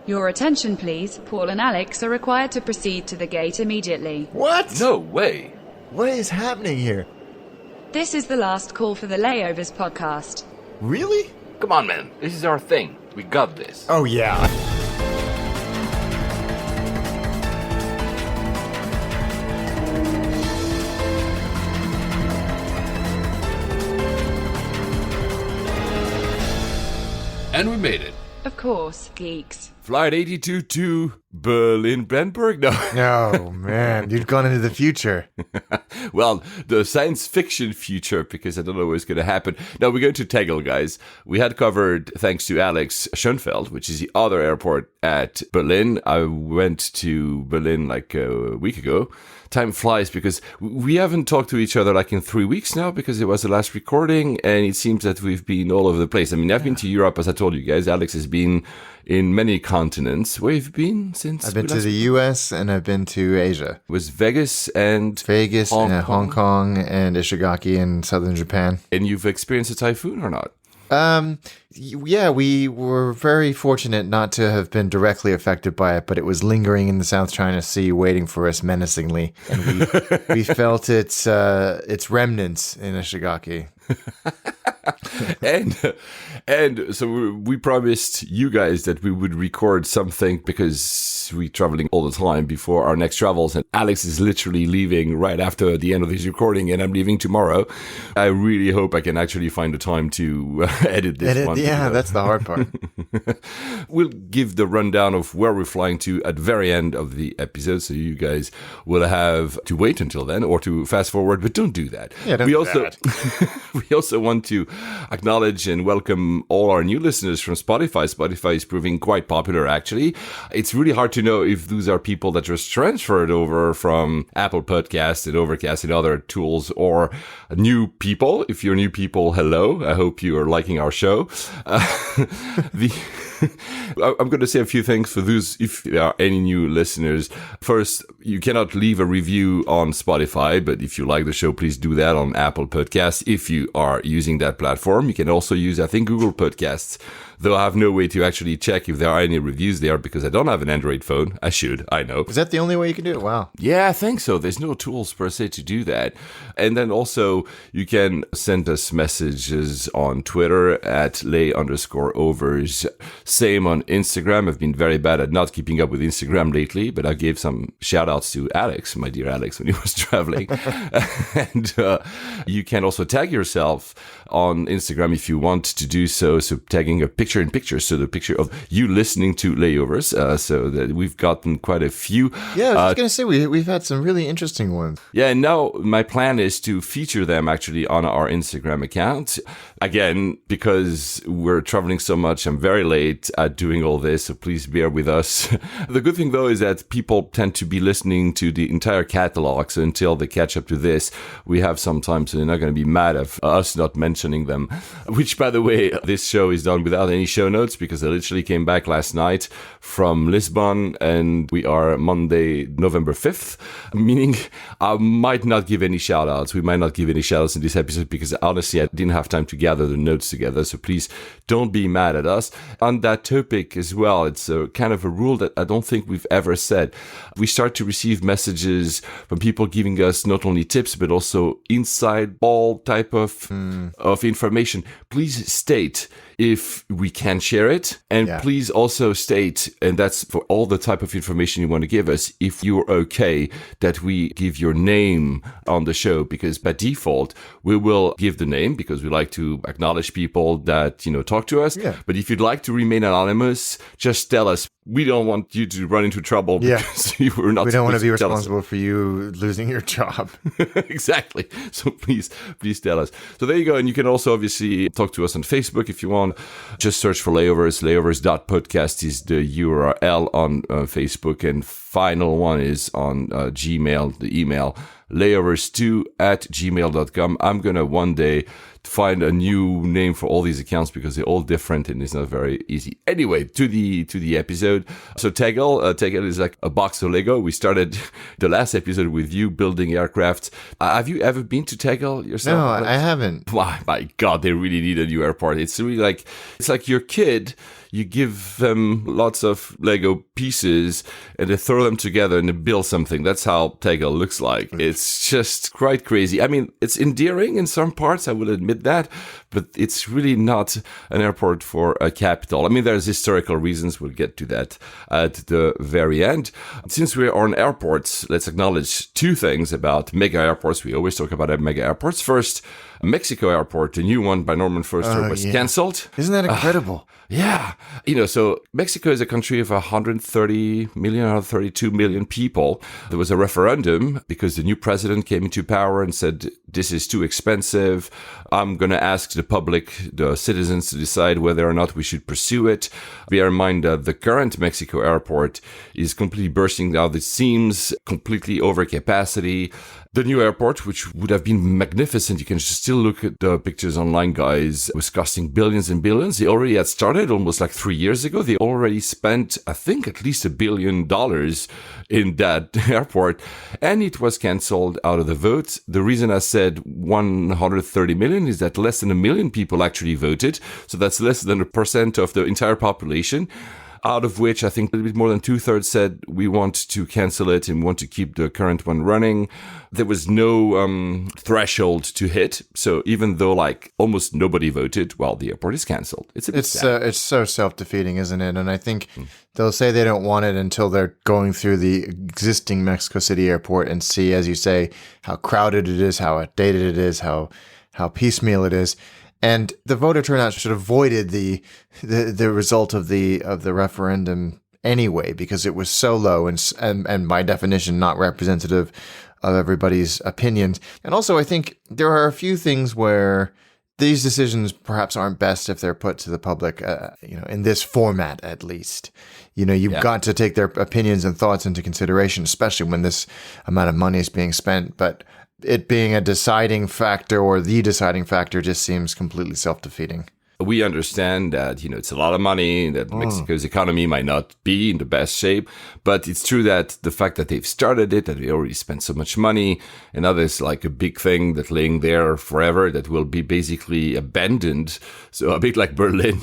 Your attention, please. Paul and Alex are required to proceed to the gate immediately. What? No way. What is happening here? This is the last call for the Layovers podcast. Really? Come on, man. This is our thing. We got this. Oh, yeah. And we made it. Of course, geeks. Flight 82 to Berlin-Brandenburg? No. Oh, man. You've gone into the future. Well, the science fiction future, because I don't know what's going to happen. No, we're going to Tegel, guys. We had covered, thanks to Alex, Schönfeld, which is the other airport at Berlin. I went to Berlin like a week ago. Time flies because we haven't talked to each other like in 3 weeks now because it was the last recording, and it seems that we've been all over the place. I mean, I've been to Europe, as I told you guys. Alex has been in many continents. Where have you been since? I've been to the US and I've been to Asia. It was Vegas and Hong Kong and Ishigaki in southern Japan. And you've experienced a typhoon or not? Yeah, we were very fortunate not to have been directly affected by it, but it was lingering in the South China Sea, waiting for us menacingly, and we felt its remnants in Ishigaki. and so we promised you guys that we would record something because we're traveling all the time before our next travels, and Alex is literally leaving right after the end of this recording, and I'm leaving tomorrow. I really hope I can actually find the time to edit this one. Yeah, that's the hard part. We'll give the rundown of where we're flying to at the very end of the episode, so you guys will have to wait until then or to fast forward, but don't do that. Yeah, don't do that. We also want to acknowledge and welcome all our new listeners from Spotify. Spotify is proving quite popular, actually. It's really hard to know if those are people that just transferred over from Apple Podcasts and Overcast and other tools, or new people. If you're new people, hello. I hope you are liking our show. I'm going to say a few things for those, if there are any new listeners. First, you cannot leave a review on Spotify, but if you like the show, please do that on Apple Podcasts. If you are using that platform, you can also use, I think, Google Podcasts, though I have no way to actually check if there are any reviews there because I don't have an Android phone. I should, I know. Is that the only way you can do it? Wow. Yeah, I think so. There's no tools per se to do that. And then also you can send us messages on Twitter at lay_overs. Same on Instagram. I've been very bad at not keeping up with Instagram lately, but I gave some shout outs to Alex, my dear Alex, when he was traveling. And you can also tag yourself on Instagram if you want to do so. So tagging a picture-in-picture, so the picture of you listening to Layovers, so that we've gotten quite a few. Yeah, I was going to say, we've had some really interesting ones. Yeah, and now my plan is to feature them actually on our Instagram account. Again, because we're traveling so much, I'm very late at doing all this, so please bear with us. The good thing, though, is that people tend to be listening to the entire catalog, so until they catch up to this, we have some time, so they're not going to be mad at us not mentioning them. Which, by the way, this show is done without any show notes, because I literally came back last night from Lisbon, and we are Monday, November 5th, meaning I might not give any shout-outs. We might not give any shout-outs in this episode, because honestly, I didn't have time to gather the notes together, so please don't be mad at us. On that topic as well, it's a kind of a rule that I don't think we've ever said. We start to receive messages from people giving us not only tips, but also inside ball type of information. Please state if we can share it, and please also state, and that's for all the type of information you want to give us, if you're okay that we give your name on the show, because by default we will give the name because we like to acknowledge people that talk to us. But if you'd like to remain anonymous, just tell us. We don't want you to run into trouble because you were not. We don't want to be responsible for you losing your job. Exactly. So please tell us. So there you go. And you can also obviously talk to us on Facebook if you want. Just search for Layovers. Layovers.podcast is the URL on Facebook. And final one is on Gmail, the email layovers2@gmail.com. I'm going to one day find a new name for all these accounts because they're all different and it's not very easy. Anyway, to the episode. So Tegel is like a box of Lego. We started the last episode with you building aircraft. Have you ever been to Tegel yourself? No, I haven't. My God, they really need a new airport. It's really like, it's like your kid. you give them lots of Lego pieces and they throw them together and they build something. That's how Tegel looks like. It's just quite crazy. I mean, it's endearing in some parts, I will admit that, but it's really not an airport for a capital. I mean, there's historical reasons. We'll get to that at the very end. Since we're on airports, let's acknowledge two things about mega airports. We always talk about mega airports. First, Mexico Airport, the new one by Norman Foerster, was cancelled. Isn't that incredible? Yeah. So Mexico is a country of 132 million people. There was a referendum because the new president came into power and said, this is too expensive. I'm going to ask the public, the citizens, to decide whether or not we should pursue it. Bear in mind that the current Mexico airport is completely bursting out the seams, completely over capacity. The new airport, which would have been magnificent, you can still look at the pictures online, guys, was costing billions and billions. They already had started almost like 3 years ago. They already spent, I think, at least $1 billion in that airport, and it was cancelled out of the vote. The reason I said 130 million is that less than 1 million people actually voted. So that's less than 1% of the entire population, out of which I think a little bit more than 2/3 said we want to cancel it and want to keep the current one running. There was no threshold to hit. So even though like almost nobody voted, well, the airport is canceled. It's so self-defeating, isn't it? And I think they'll say they don't want it until they're going through the existing Mexico City airport and see, as you say, how crowded it is, how outdated it is, how piecemeal it is. And the voter turnout should have avoided the result of the referendum anyway, because it was so low and by definition not representative of everybody's opinions. And also, I think there are a few things where these decisions perhaps aren't best if they're put to the public, in this format at least. You've got to take their opinions and thoughts into consideration, especially when this amount of money is being spent. But it being a deciding factor or the deciding factor just seems completely self-defeating. We understand that, it's a lot of money, that Mexico's economy might not be in the best shape, but it's true that the fact that they've started it, that they already spent so much money, and now there's like a big thing that's laying there forever that will be basically abandoned. So a bit like Berlin,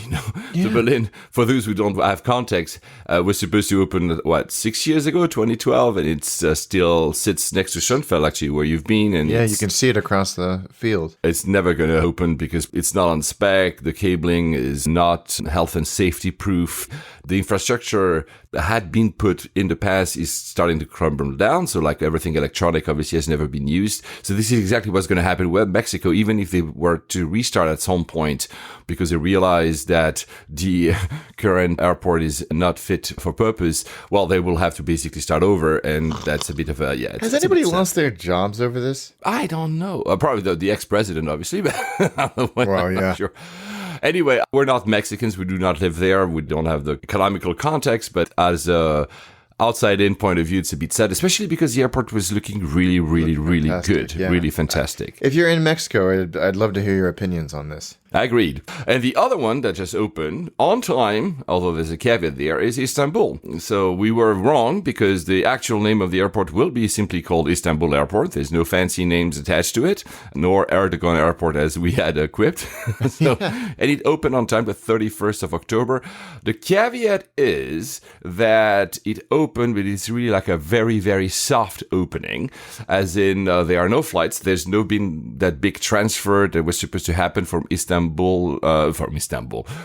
So Berlin, for those who don't have context, was supposed to open, 6 years ago, 2012, and it still sits next to Schönfeld, actually, where you've been. And you can see it across the field. It's never going to open because it's not on spec. The cabling is not health and safety proof. The infrastructure that had been put in the past is starting to crumble down. So like everything electronic obviously has never been used. So this is exactly what's going to happen with Mexico, even if they were to restart at some point, because they realize that the current airport is not fit for purpose. Well, they will have to basically start over. And that's a bit of a, Has anybody lost their jobs over this? I don't know. Probably the ex-president, obviously. But I'm not sure. Anyway, we're not Mexicans. We do not live there. We don't have the economical context. But as a outside-in point of view, it's a bit sad, especially because the airport was looking really, really, really good. Yeah. Really fantastic. If you're in Mexico, I'd love to hear your opinions on this. Agreed. And the other one that just opened on time, although there's a caveat there, is Istanbul. So we were wrong because the actual name of the airport will be simply called Istanbul Airport. There's no fancy names attached to it, nor Erdogan Airport as we had equipped. And it opened on time the 31st of October. The caveat is that it opened, but it's really like a very, very soft opening, as in there are no flights. There's no been that big transfer that was supposed to happen from Istanbul,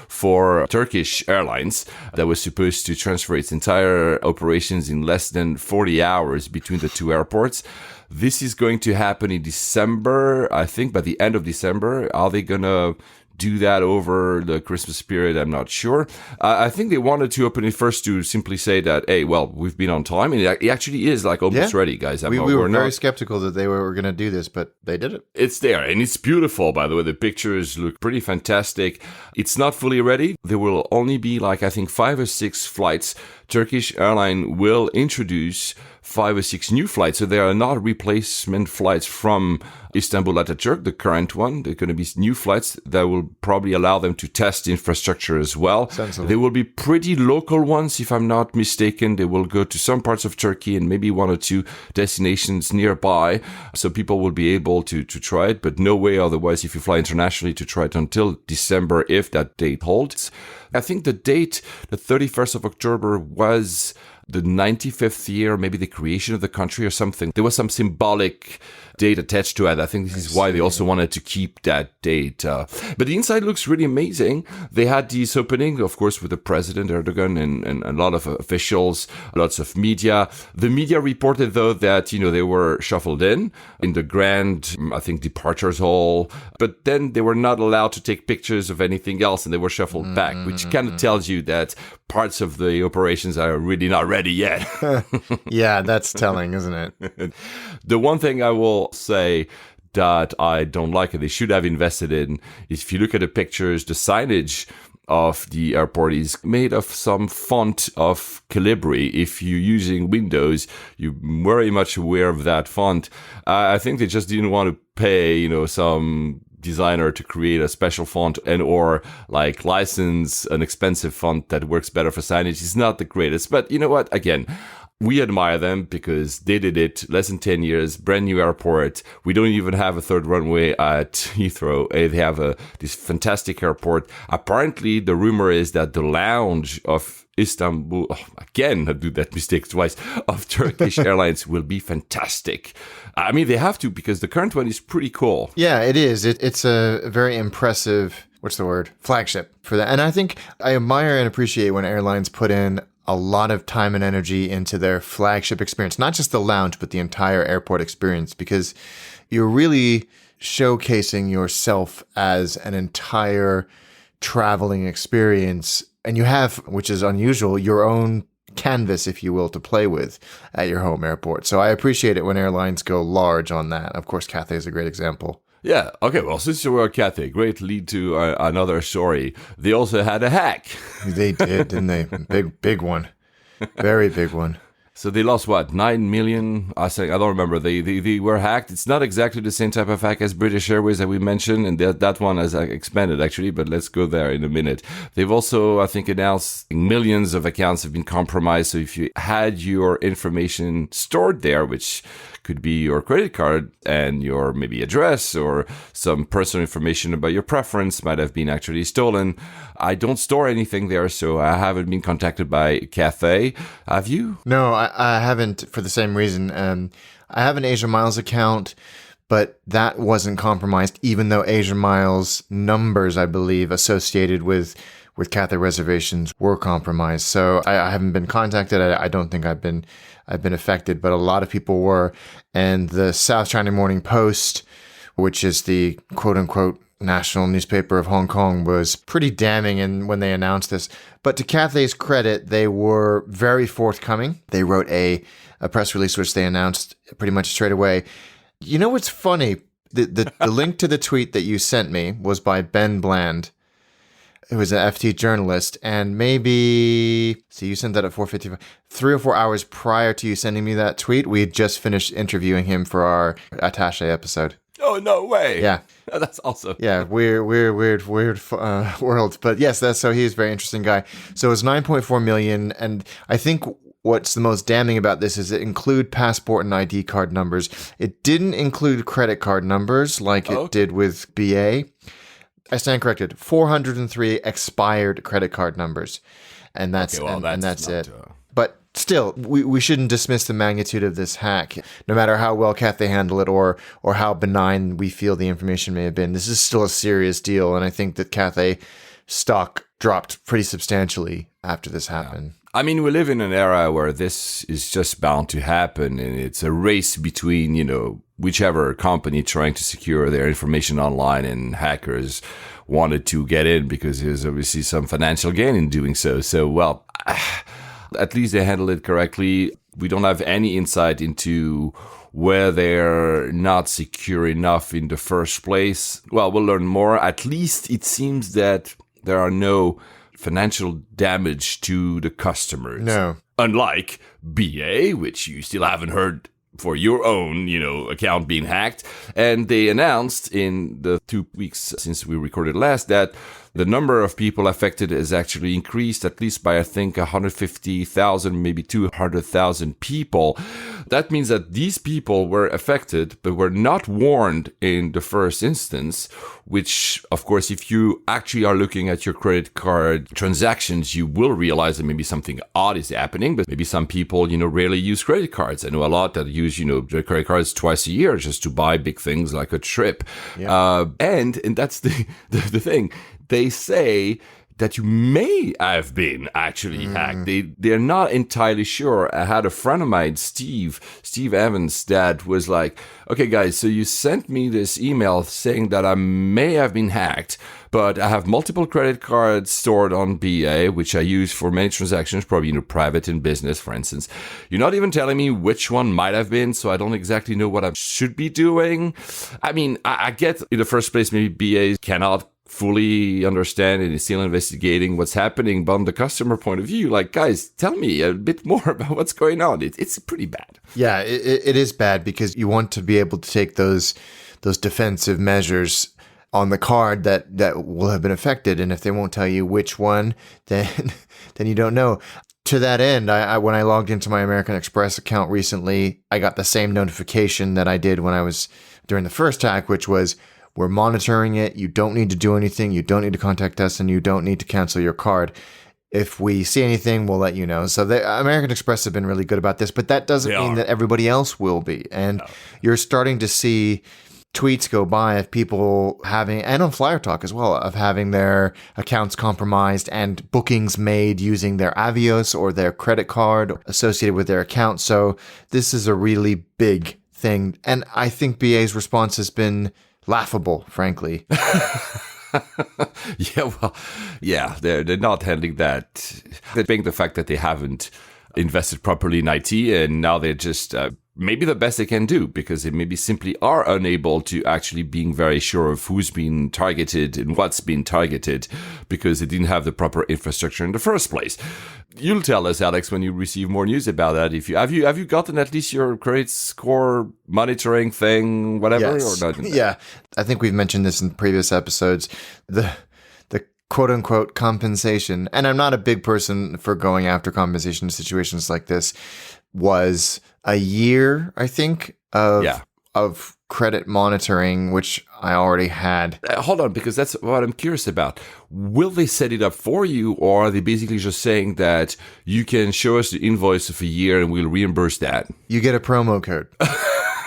for Turkish Airlines that was supposed to transfer its entire operations in less than 40 hours between the two airports. This is going to happen in December, I think, by the end of December. Are they going to do that over the Christmas period? I'm not sure. I think they wanted to open it first to simply say that, hey, well, we've been on time. And it actually is like almost ready, guys. We were very skeptical that they were going to do this, but they did it. It's there. And it's beautiful, by the way. The pictures look pretty fantastic. It's not fully ready. There will only be like, I think, 5 or 6 flights. Turkish Airline will introduce 5 or 6 new flights. So there are not replacement flights from Istanbul Ataturk, the current one. There are going to be new flights that will probably allow them to test infrastructure as well. They will be pretty local ones, if I'm not mistaken. They will go to some parts of Turkey and maybe 1 or 2 destinations nearby. So people will be able to try it, but no way otherwise if you fly internationally to try it until December, if that date holds. I think the date, the 31st of October, was the 95th year, maybe the creation of the country or something. There was some symbolic date attached to it. I think this is why they also wanted to keep that date. But the inside looks really amazing. They had this opening, of course, with the president, Erdogan, and a lot of officials, lots of media. The media reported, though, that, they were shuffled in the grand, I think, departures hall. But then they were not allowed to take pictures of anything else, and they were shuffled back, which kind of tells you that parts of the operations are really not ready yet. Yeah, that's telling, isn't it? The one thing I will say that I don't like and they should have invested in is, if you look at the pictures, the signage of the airport is made of some font of Calibri. If you're using Windows, you're very much aware of that font. I think they just didn't want to pay, some designer to create a special font and or like license an expensive font that works better for signage. It's not the greatest, but you know what? Again, we admire them because they did it less than 10 years, brand new airport. We don't even have a third runway at Heathrow. They have this fantastic airport. Apparently, the rumor is that the lounge of Istanbul, again, I do that mistake twice, of Turkish Airlines will be fantastic. I mean, they have to, because the current one is pretty cool. Yeah, it is. It's a very impressive, flagship for that. And I think I admire and appreciate when airlines put in a lot of time and energy into their flagship experience, not just the lounge, but the entire airport experience, because you're really showcasing yourself as an entire traveling experience. And you have, which is unusual, your own canvas, if you will, to play with at your home airport. So I appreciate it when airlines go large on that. Of course, Cathay is a great example. Yeah. Okay. Well, since you were at Cathay, great lead to another story. They also had a hack. They did, didn't they? Big one. Very big one. So they lost, 9 million? I don't remember. They were hacked. It's not exactly the same type of hack as British Airways that we mentioned, and that one has expanded, actually, but let's go there in a minute. They've also, I think, announced millions of accounts have been compromised. So if you had your information stored there, which could be your credit card and your maybe address or some personal information about your preference might have been actually stolen. I don't store anything there, so I haven't been contacted by Cathay. Have you? No, I haven't, for the same reason. I have an Asia Miles account, but that wasn't compromised, even though Asia Miles numbers, I believe, associated with Cathay reservations were compromised. So I haven't been contacted. I don't think I've been affected, but a lot of people were. And the South China Morning Post, which is the quote unquote national newspaper of Hong Kong, was pretty damning when they announced this. But to Cathay's credit, they were very forthcoming. They wrote a press release, which they announced pretty much straight away. You know what's funny? The link to the tweet that you sent me was by Ben Bland, who is an FT journalist, and maybe, so you sent that at 4:55, 3 or 4 hours prior to you sending me that tweet, we had just finished interviewing him for our attaché episode. Oh, no way. Yeah. Oh, that's awesome. Yeah, weird world. But yes, so he's a very interesting guy. So it's 9.4 million, and I think what's the most damning about this is it include passport and ID card numbers. It didn't include credit card numbers like it did with BA. I stand corrected. 403 expired credit card numbers, and that's it. But still, we shouldn't dismiss the magnitude of this hack, no matter how well Cathay handled it or how benign we feel the information may have been. This is still a serious deal, and I think that Cathay stock dropped pretty substantially after this happened. I mean, we live in an era where this is just bound to happen, and it's a race between, whichever company trying to secure their information online, and hackers wanted to get in because there's obviously some financial gain in doing so. So, well, at least they handled it correctly. We don't have any insight into where they're not secure enough in the first place. Well, we'll learn more. At least it seems that there are no financial damage to the customers. No. Unlike BA, which you still haven't heard for your own, account being hacked. And they announced in the 2 weeks since we recorded last that the number of people affected has actually increased at least by, I think, 150,000, maybe 200,000 people. That means that these people were affected, but were not warned in the first instance, which, of course, if you actually are looking at your credit card transactions, you will realize that maybe something odd is happening, but maybe some people, rarely use credit cards. I know a lot that use, their credit cards twice a year just to buy big things like a trip. Yeah. And that's the thing. They say that you may have been actually hacked. They're not entirely sure. I had a friend of mine, Steve Evans, that was like, okay, guys, so you sent me this email saying that I may have been hacked, but I have multiple credit cards stored on BA, which I use for many transactions, probably, private and business, for instance. You're not even telling me which one might have been, so I don't exactly know what I should be doing. I mean, I get in the first place, maybe BA cannot fully understand and is still investigating what's happening. But on the customer point of view, like, guys, tell me a bit more about what's going on. It's pretty bad. Yeah, it is bad because you want to be able to take those defensive measures on the card that will have been affected. And if they won't tell you which one, then you don't know. To that end, I when I logged into my American Express account recently, I got the same notification that I did when I was during the first hack, which was, we're monitoring it. You don't need to do anything. You don't need to contact us, and you don't need to cancel your card. If we see anything, we'll let you know. So the American Express have been really good about this, but that doesn't mean that everybody else will be. And you're starting to see tweets go by of people having, and on Flyer Talk as well, of having their accounts compromised and bookings made using their Avios or their credit card associated with their account. So this is a really big thing. And I think BA's response has been laughable, frankly. They're not handling that. They're being the fact that they haven't invested properly in IT, and now they're just maybe the best they can do, because they maybe simply are unable to actually being very sure of who's been targeted and what's been targeted, because they didn't have the proper infrastructure in the first place. You'll tell us, Alex, when you receive more news about that. If you have you gotten at least your credit score monitoring thing, whatever, yes. Or not? Yeah, I think we've mentioned this in previous episodes. The quote unquote compensation, and I'm not a big person for going after compensation situations like this, was a year, I think, of credit monitoring, which I already had. Hold on, because that's what I'm curious about. Will they set it up for you, or are they basically just saying that you can show us the invoice of a year and we'll reimburse that? You get a promo code.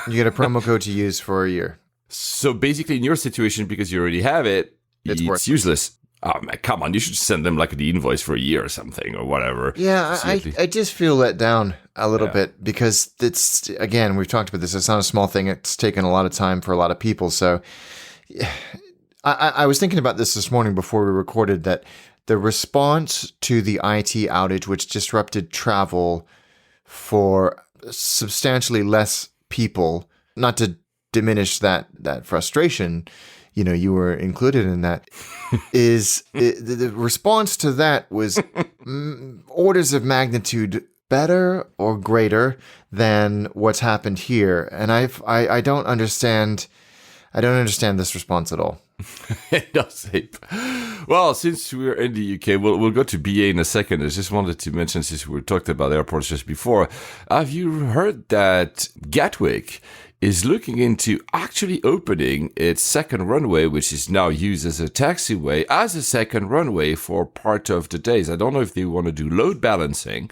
You get a promo code to use for a year. So basically, in your situation, because you already have it, it's useless. Oh, man, come on. You should send them like the invoice for a year or something or whatever. Yeah, I just feel let down a little bit, because it's, again, we've talked about this. It's not a small thing. It's taken a lot of time for a lot of people. So I was thinking about this morning before we recorded, that the response to the IT outage, which disrupted travel for substantially less people, not to diminish that frustration, you were included in that, the response to that was orders of magnitude better or greater than what's happened here. And I don't understand this response at all. It does. Well, since we're in the UK, we'll go to BA in a second. I just wanted to mention, since we talked about airports just before, have you heard that Gatwick is looking into actually opening its second runway, which is now used as a taxiway, as a second runway for part of the days? I don't know if they want to do load balancing.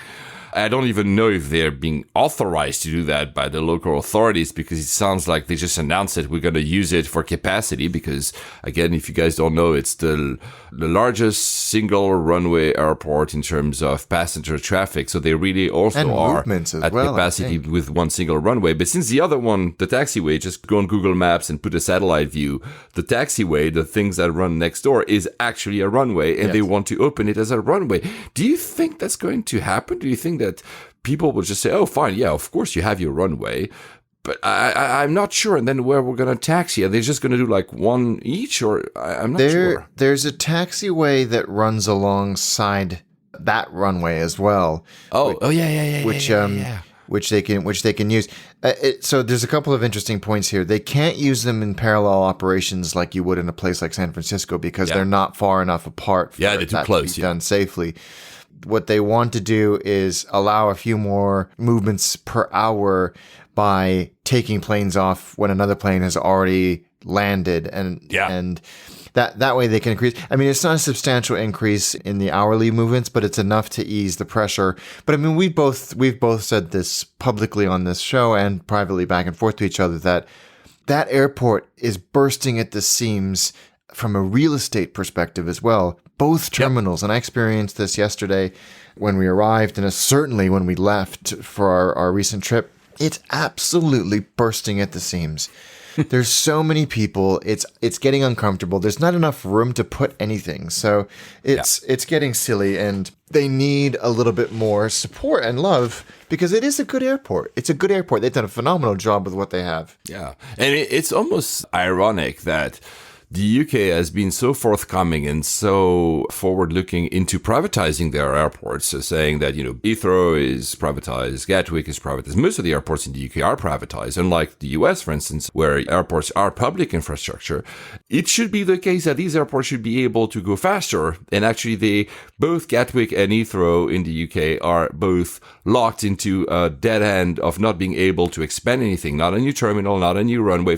I don't even know if they're being authorized to do that by the local authorities, because it sounds like they just announced that we're going to use it for capacity, because, again, if you guys don't know, it's the largest single runway airport in terms of passenger traffic. So they really also are at capacity with one single runway. But since the other one, the taxiway, just go on Google Maps and put a satellite view, the taxiway, the things that run next door, is actually a runway, and they want to open it as a runway. Do you think that's going to happen? Do you think that people will just say, oh, fine, yeah, of course you have your runway, but I'm not sure, and then where we're going to taxi? Are they just going to do like one each, or I'm not sure? There's a taxiway that runs alongside that runway as well. Yeah. which they can use. So there's a couple of interesting points here. They can't use them in parallel operations like you would in a place like San Francisco because they're not far enough apart for they're too close, to be done safely. What they want to do is allow a few more movements per hour by taking planes off when another plane has already landed, and that way they can increase. I mean, it's not a substantial increase in the hourly movements, but it's enough to ease the pressure. But I mean, we've both said this publicly on this show and privately back and forth to each other that airport is bursting at the seams from a real estate perspective as well. Both terminals, and I experienced this yesterday when we arrived, and certainly when we left for our recent trip. It's absolutely bursting at the seams. There's so many people. It's getting uncomfortable. There's not enough room to put anything. So it's getting silly, and they need a little bit more support and love because it is a good airport. It's a good airport. They've done a phenomenal job with what they have. Yeah. And it's almost ironic that the UK has been so forthcoming and so forward-looking into privatizing their airports, so saying that, Heathrow is privatized, Gatwick is privatized. Most of the airports in the UK are privatized, unlike the US, for instance, where airports are public infrastructure. It should be the case that these airports should be able to go faster, and actually both Gatwick and Heathrow in the UK are both locked into a dead end of not being able to expand anything, not a new terminal, not a new runway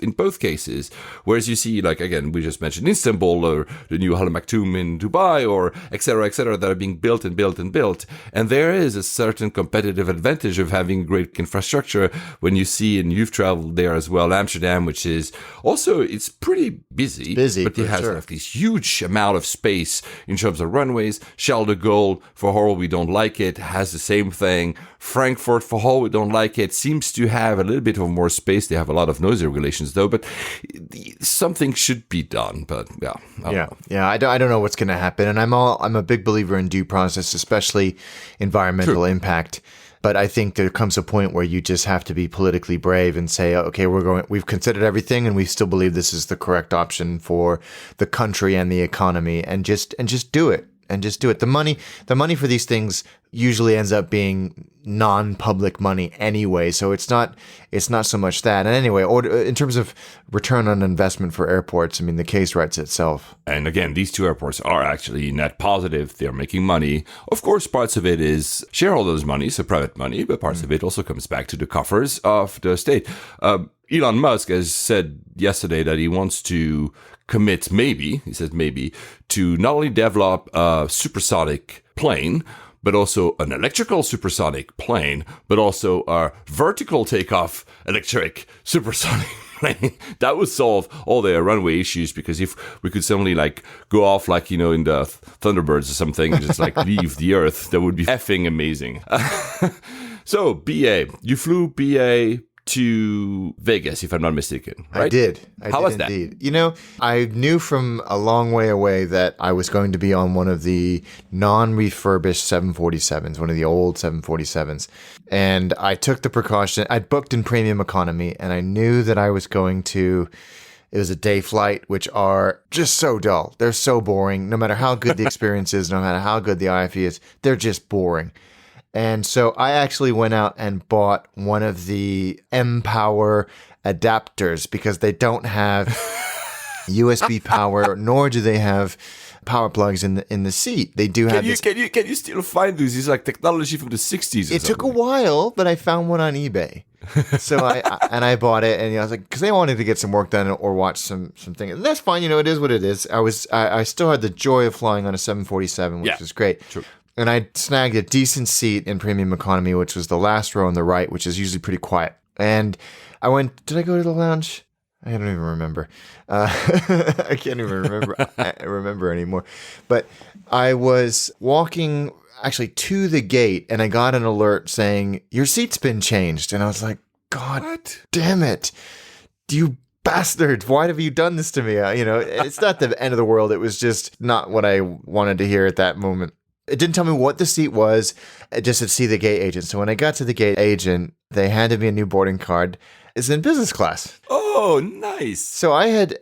in both cases. Whereas you see, like, again, we just mentioned Istanbul or the new Al Maktoum in Dubai or et cetera, that are being built and built and built. And there is a certain competitive advantage of having great infrastructure when you see, and you've traveled there as well, Amsterdam, which is also, it's pretty busy but it has like this huge amount of space in terms of runways. Charles de Gaulle, for all we don't like it, has the same thing. Frankfurt, for all we don't like it, seems to have a little bit of more space. They have a lot of noise regulations though, but something should be done. But I don't know what's going to happen, and I'm a big believer in due process, especially environmental impact. But I think there comes a point where you just have to be politically brave and say, okay, we've considered everything, and we still believe this is the correct option for the country and the economy, and just do it. And just do it. The money for these things usually ends up being non-public money anyway, so it's not so much that. And anyway, in terms of return on investment for airports, I mean, the case writes itself. And again, these two airports are actually net positive. They're making money. Of course, parts of it is shareholders' money, so private money, but parts of it also comes back to the coffers of the state. Elon Musk has said yesterday that he wants to commit he says maybe, to not only develop a supersonic plane, but also an electrical supersonic plane, but also a vertical takeoff electric supersonic plane. That would solve all their runway issues, because if we could suddenly go off in the Thunderbirds or something and just leave the Earth, that would be effing amazing. So BA, you flew BA to Vegas, if I'm not mistaken, right? I did. How was that? I knew from a long way away that I was going to be on one of the non-refurbished 747s, one of the old 747s. And I took the precaution. I'd booked in premium economy, and I knew that I was going to... It was a day flight, which are just so dull. They're so boring. No matter how good the experience is, no matter how good the IFE is, they're just boring. And so I actually went out and bought one of the M-Power adapters because they don't have USB power, nor do they have power plugs in the seat. They do have. Can you still find those? It's like technology from the 60s. It took a while, but I found one on eBay. So I bought it, and I was like, because I wanted to get some work done or watch something. And that's fine. It is what it is. I still had the joy of flying on a 747, which was great. True. And I snagged a decent seat in premium economy, which was the last row on the right, which is usually pretty quiet. And I went, did I go to the lounge? I don't even remember. I can't even remember anymore. But I was walking actually to the gate, and I got an alert saying, your seat's been changed. And I was like, God damn it. You bastard, why have you done this to me? It's not the end of the world. It was just not what I wanted to hear at that moment. It didn't tell me what the seat was. It just said, see the gate agent. So when I got to the gate agent, they handed me a new boarding card. It's in business class. Oh, nice. So I had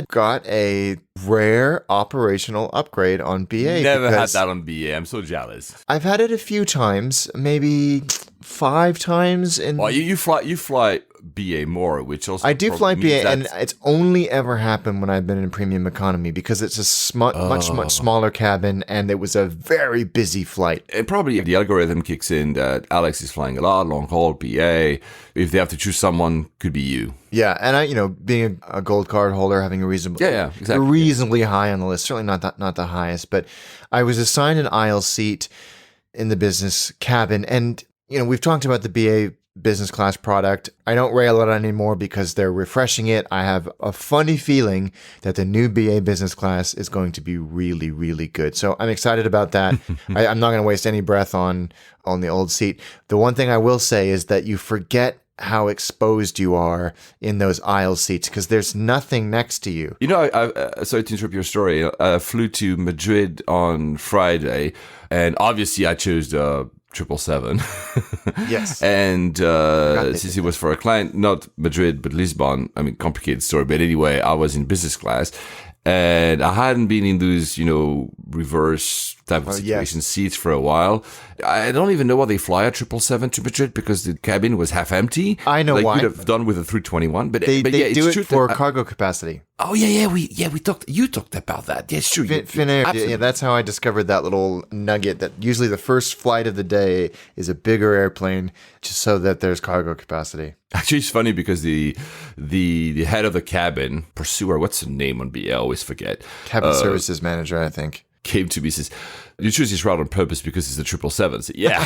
got a rare operational upgrade on BA. Never had that on BA. I'm so jealous. I've had it a few times, maybe 5 times in. Well, you fly BA more, which also I do probably fly means BA, that- and it's only ever happened when I've been in premium economy because it's a much smaller cabin, and it was a very busy flight. and probably the algorithm kicks in that Alex is flying a lot, long haul, BA. If they have to choose someone, could be you. Yeah, and I, being a gold card holder, having a reasonably high on the list, certainly not the highest, but I was assigned an aisle seat in the business cabin, and we've talked about the BA business class product. I don't rail it anymore because they're refreshing it. I have a funny feeling that the new BA business class is going to be really, really good. So I'm excited about that. I'm not going to waste any breath on the old seat. The one thing I will say is that you forget how exposed you are in those aisle seats because there's nothing next to you. I sorry to interrupt your story. I flew to Madrid on Friday, and obviously I chose the 777. Yes. And since it was for a client, not Madrid, but Lisbon, I mean, complicated story. But anyway, I was in business class, and I hadn't been in those, reverse type of situation seats for a while. I don't even know why they fly a 777 to Madrid because the cabin was half empty. I know why. Could have done with a 321, but They do it's it for cargo capacity. Oh we talked. You talked about that. Yeah, it's true. Finnair. Yeah, that's how I discovered that little nugget. That usually the first flight of the day is a bigger airplane, just so that there's cargo capacity. Actually, it's funny because the head of the cabin pursuer, what's the name on BA? I always forget. Cabin services manager, I think. Came to me and says, "You choose this route on purpose because it's a 777." So, yeah.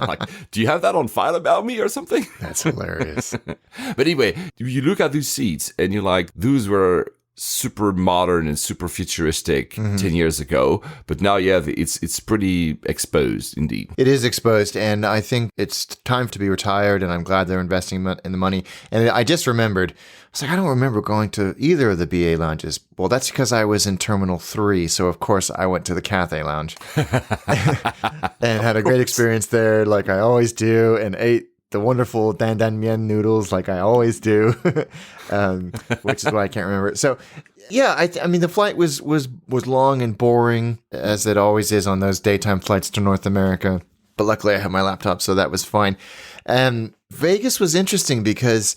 Like, do you have that on file about me or something? That's hilarious. But anyway, you look at these seats and you're like, those were super modern and super futuristic 10 years ago. But now, it's pretty exposed indeed. It is exposed, and I think it's time to be retired, and I'm glad they're investing in the money. And I just remembered, I was like, I don't remember going to either of the BA lounges. Well, that's because I was in Terminal 3, so of course I went to the Cathay Lounge and had a great experience there, like I always do, and ate the wonderful dan dan mien noodles like I always do, which is why I can't remember it. So, yeah, I mean, the flight was long and boring, as it always is on those daytime flights to North America. But luckily I had my laptop, so that was fine. Vegas was interesting because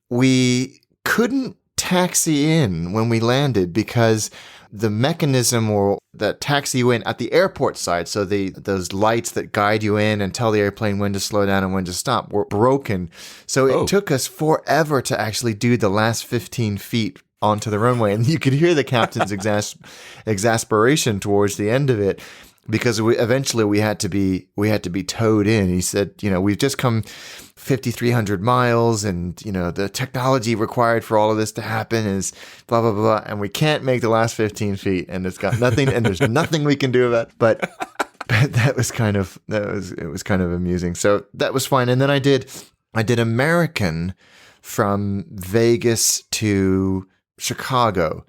we couldn't taxi in when we landed because the mechanism or that taxi you in at the airport side, so those lights that guide you in and tell the airplane when to slow down and when to stop, were broken. So it took us forever to actually do the last 15 feet onto the runway, and you could hear the captain's exasperation towards the end of it. Because eventually we had to be towed in. He said, we've just come 5,300 miles, and the technology required for all of this to happen is blah blah blah, and we can't make the last 15 feet, and it's got nothing, and there's nothing we can do about it. But it was kind of amusing. So that was fine. And then I did American from Vegas to Chicago.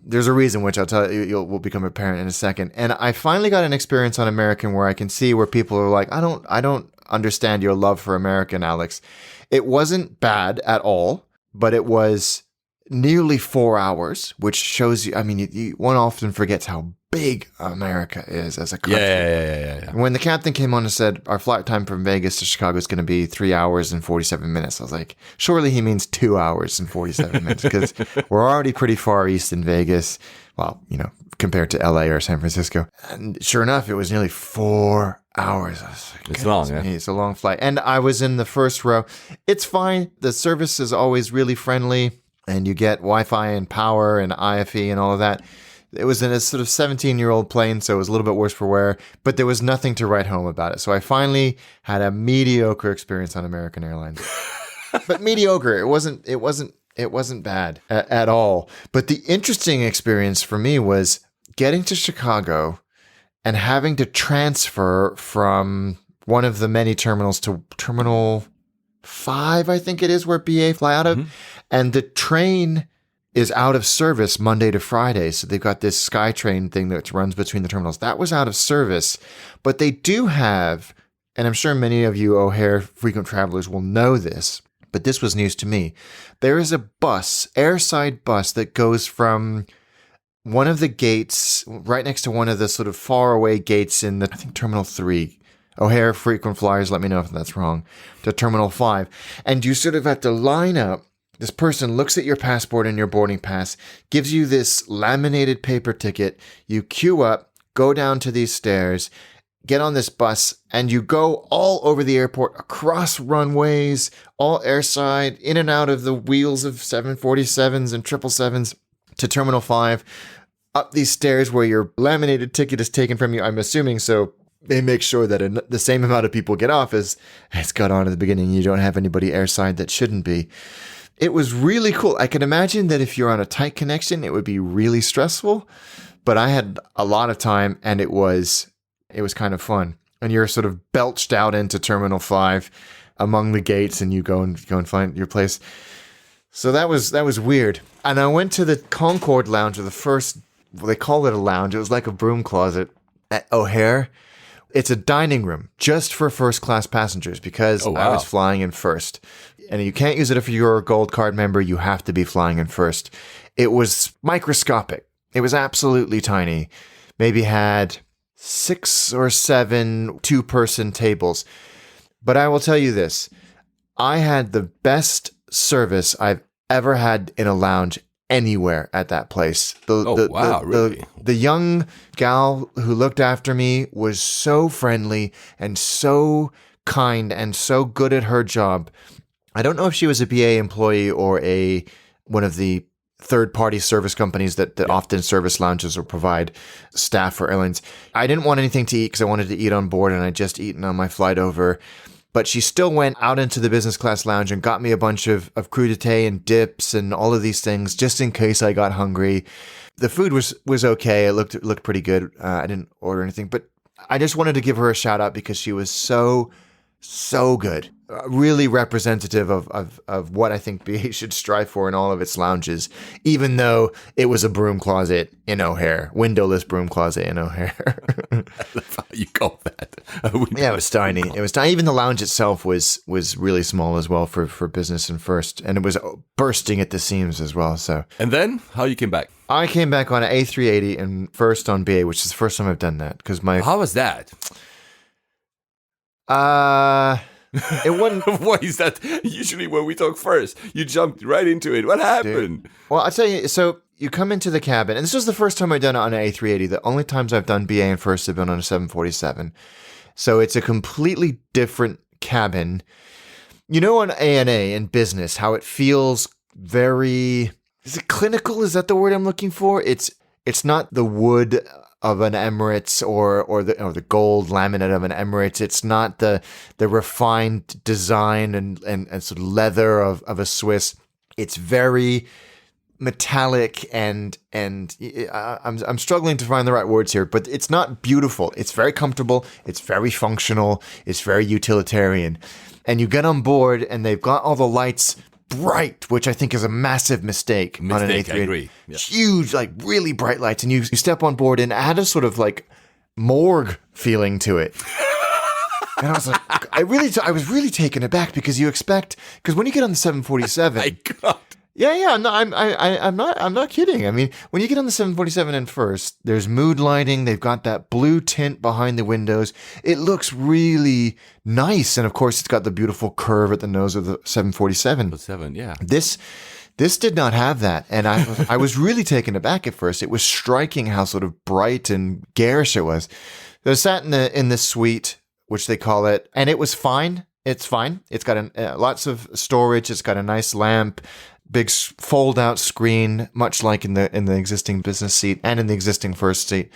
There's a reason, which I'll tell you, will become apparent in a second. And I finally got an experience on American where I can see where people are like, I don't understand your love for American, Alex. It wasn't bad at all, but it was nearly 4 hours, which shows you, I mean, one often forgets how big America is as a country. Yeah. When the captain came on and said, our flight time from Vegas to Chicago is going to be 3 hours and 47 minutes, I was like, surely he means 2 hours and 47 minutes, because we're already pretty far east in Vegas. Well, compared to LA or San Francisco. And sure enough, it was nearly 4 hours. I was like, it's long, yeah. It's a long flight. And I was in the first row. It's fine. The service is always really friendly, and you get Wi-Fi and power and IFE and all of that. It was in a sort of 17-year-old plane, so it was a little bit worse for wear, but there was nothing to write home about it. So I finally had a mediocre experience on American Airlines. But mediocre. It wasn't bad at all. But the interesting experience for me was getting to Chicago and having to transfer from one of the many terminals to Terminal 5, I think it is, where BA fly out of. Mm-hmm. And the train is out of service Monday to Friday. So they've got this SkyTrain thing that runs between the terminals. That was out of service. But they do have, and I'm sure many of you O'Hare frequent travelers will know this, but this was news to me. There is a bus, airside bus, that goes from one of the gates right next to one of the sort of far away gates in the, I think, Terminal 3. O'Hare frequent flyers, let me know if that's wrong, to Terminal 5. And you sort of have to line up. This person looks at your passport and your boarding pass, gives you this laminated paper ticket. You queue up, go down to these stairs, get on this bus, and you go all over the airport, across runways, all airside, in and out of the wheels of 747s and 777s to Terminal 5, up these stairs where your laminated ticket is taken from you, I'm assuming, so they make sure that the same amount of people get off as got on at the beginning. You don't have anybody airside that shouldn't be. It was really cool. I can imagine that if you're on a tight connection, it would be really stressful, but I had a lot of time and it was kind of fun. And you're sort of belched out into Terminal 5 among the gates and you go and find your place. So that was weird. And I went to the Concorde Lounge, or the first, well, they call it a lounge. It was like a broom closet at O'Hare. It's a dining room just for first class passengers because I was flying in first. And you can't use it if you're a gold card member. You have to be flying in first. It was microscopic. It was absolutely tiny. Maybe had 6 or 7 two-person tables. But I will tell you this. I had the best service I've ever had in a lounge anywhere at that place. Really? The young gal who looked after me was so friendly and so kind and so good at her job. I don't know if she was a BA employee or one of the third-party service companies that often service lounges or provide staff for airlines. I didn't want anything to eat because I wanted to eat on board, and I'd just eaten on my flight over. But she still went out into the business class lounge and got me a bunch of crudité and dips and all of these things just in case I got hungry. The food was okay. It looked pretty good. I didn't order anything, but I just wanted to give her a shout out because she was so good. Really representative of what I think BA should strive for in all of its lounges, even though it was a broom closet in O'Hare, windowless broom closet in O'Hare. I love how you call that. Yeah, it was tiny. It was tiny. Even the lounge itself was really small as well for business and first, and it was bursting at the seams as well. So. And then how you came back? I came back on an A380 and first on BA, which is the first time I've done that because How was that? It wasn't. Why is that? Usually when we talk first, you jumped right into it. What happened? Dude. Well, I'll tell you. So you come into the cabin, and this was the first time I've done it on an A380. The only times I've done BA and first have been on a 747. So it's a completely different cabin. You know, on ANA in business, how it feels very. Is it clinical? Is that the word I'm looking for? It's not the wood of an Emirates or the gold laminate of an Emirates. It's not the refined design and sort of leather of a Swiss. It's very metallic and I'm struggling to find the right words here, but it's not beautiful. It's very comfortable. It's very functional. It's very utilitarian. And you get on board and they've got all the lights bright, which I think is a massive mistake on an A380. I agree. Yeah. Huge, like really bright lights. And you step on board and it had a sort of like morgue feeling to it. And I was like, I was really taken aback because when you get on the 747, My God. yeah, no, I'm not kidding. I mean, when you get on the 747 in first, there's mood lighting. They've got that blue tint behind the windows. It looks really nice, and of course, it's got the beautiful curve at the nose of the 747. Yeah. This did not have that, and I was really taken aback at first. It was striking how sort of bright and garish it was. So I sat in this suite, which they call it, and it was fine. It's fine. It's got lots of storage. It's got a nice lamp. Big fold-out screen, much like in the existing business seat and in the existing first seat.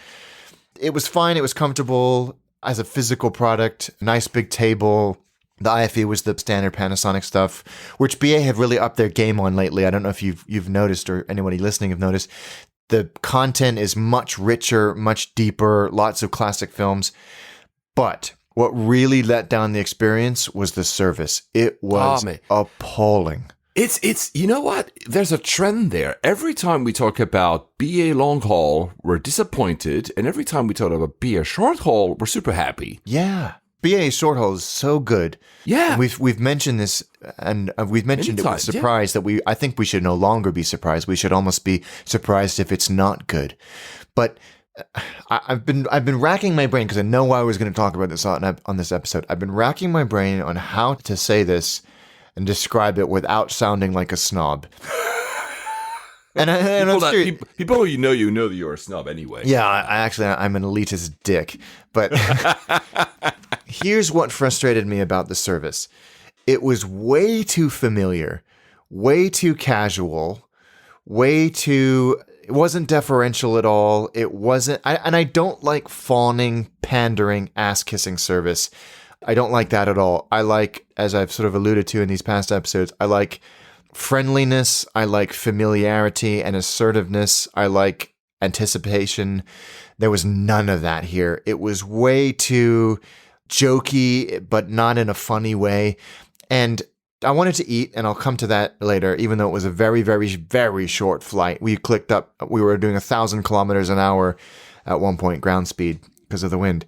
It was fine. It was comfortable as a physical product. Nice big table. The IFE was the standard Panasonic stuff, which BA have really upped their game on lately. I don't know if you've noticed or anybody listening have noticed. The content is much richer, much deeper. Lots of classic films, but what really let down the experience was the service. It was appalling. It's you know what? There's a trend there. Every time we talk about BA long haul, we're disappointed, and every time we talk about BA short haul, we're super happy. Yeah. BA short haul is so good. Yeah. And we've mentioned this, and we've mentioned it with surprise that I think we should no longer be surprised. We should almost be surprised if it's not good. But I've been racking my brain because I know I was going to talk about this on this episode. I've been racking my brain on how to say this and describe it without sounding like a snob. People who you know that you're a snob anyway. Yeah, I'm an elitist dick. But here's what frustrated me about the service. It was way too familiar, way too casual, it wasn't deferential at all. It wasn't, and I don't like fawning, pandering, ass-kissing service. I don't like that at all. I like, as I've sort of alluded to in these past episodes, I like friendliness, I like familiarity and assertiveness, I like anticipation. There was none of that here. It was way too jokey, but not in a funny way. And I wanted to eat, and I'll come to that later, even though it was a very, very, very short flight. We were doing 1,000 kilometers an hour at one point, ground speed, because of the wind.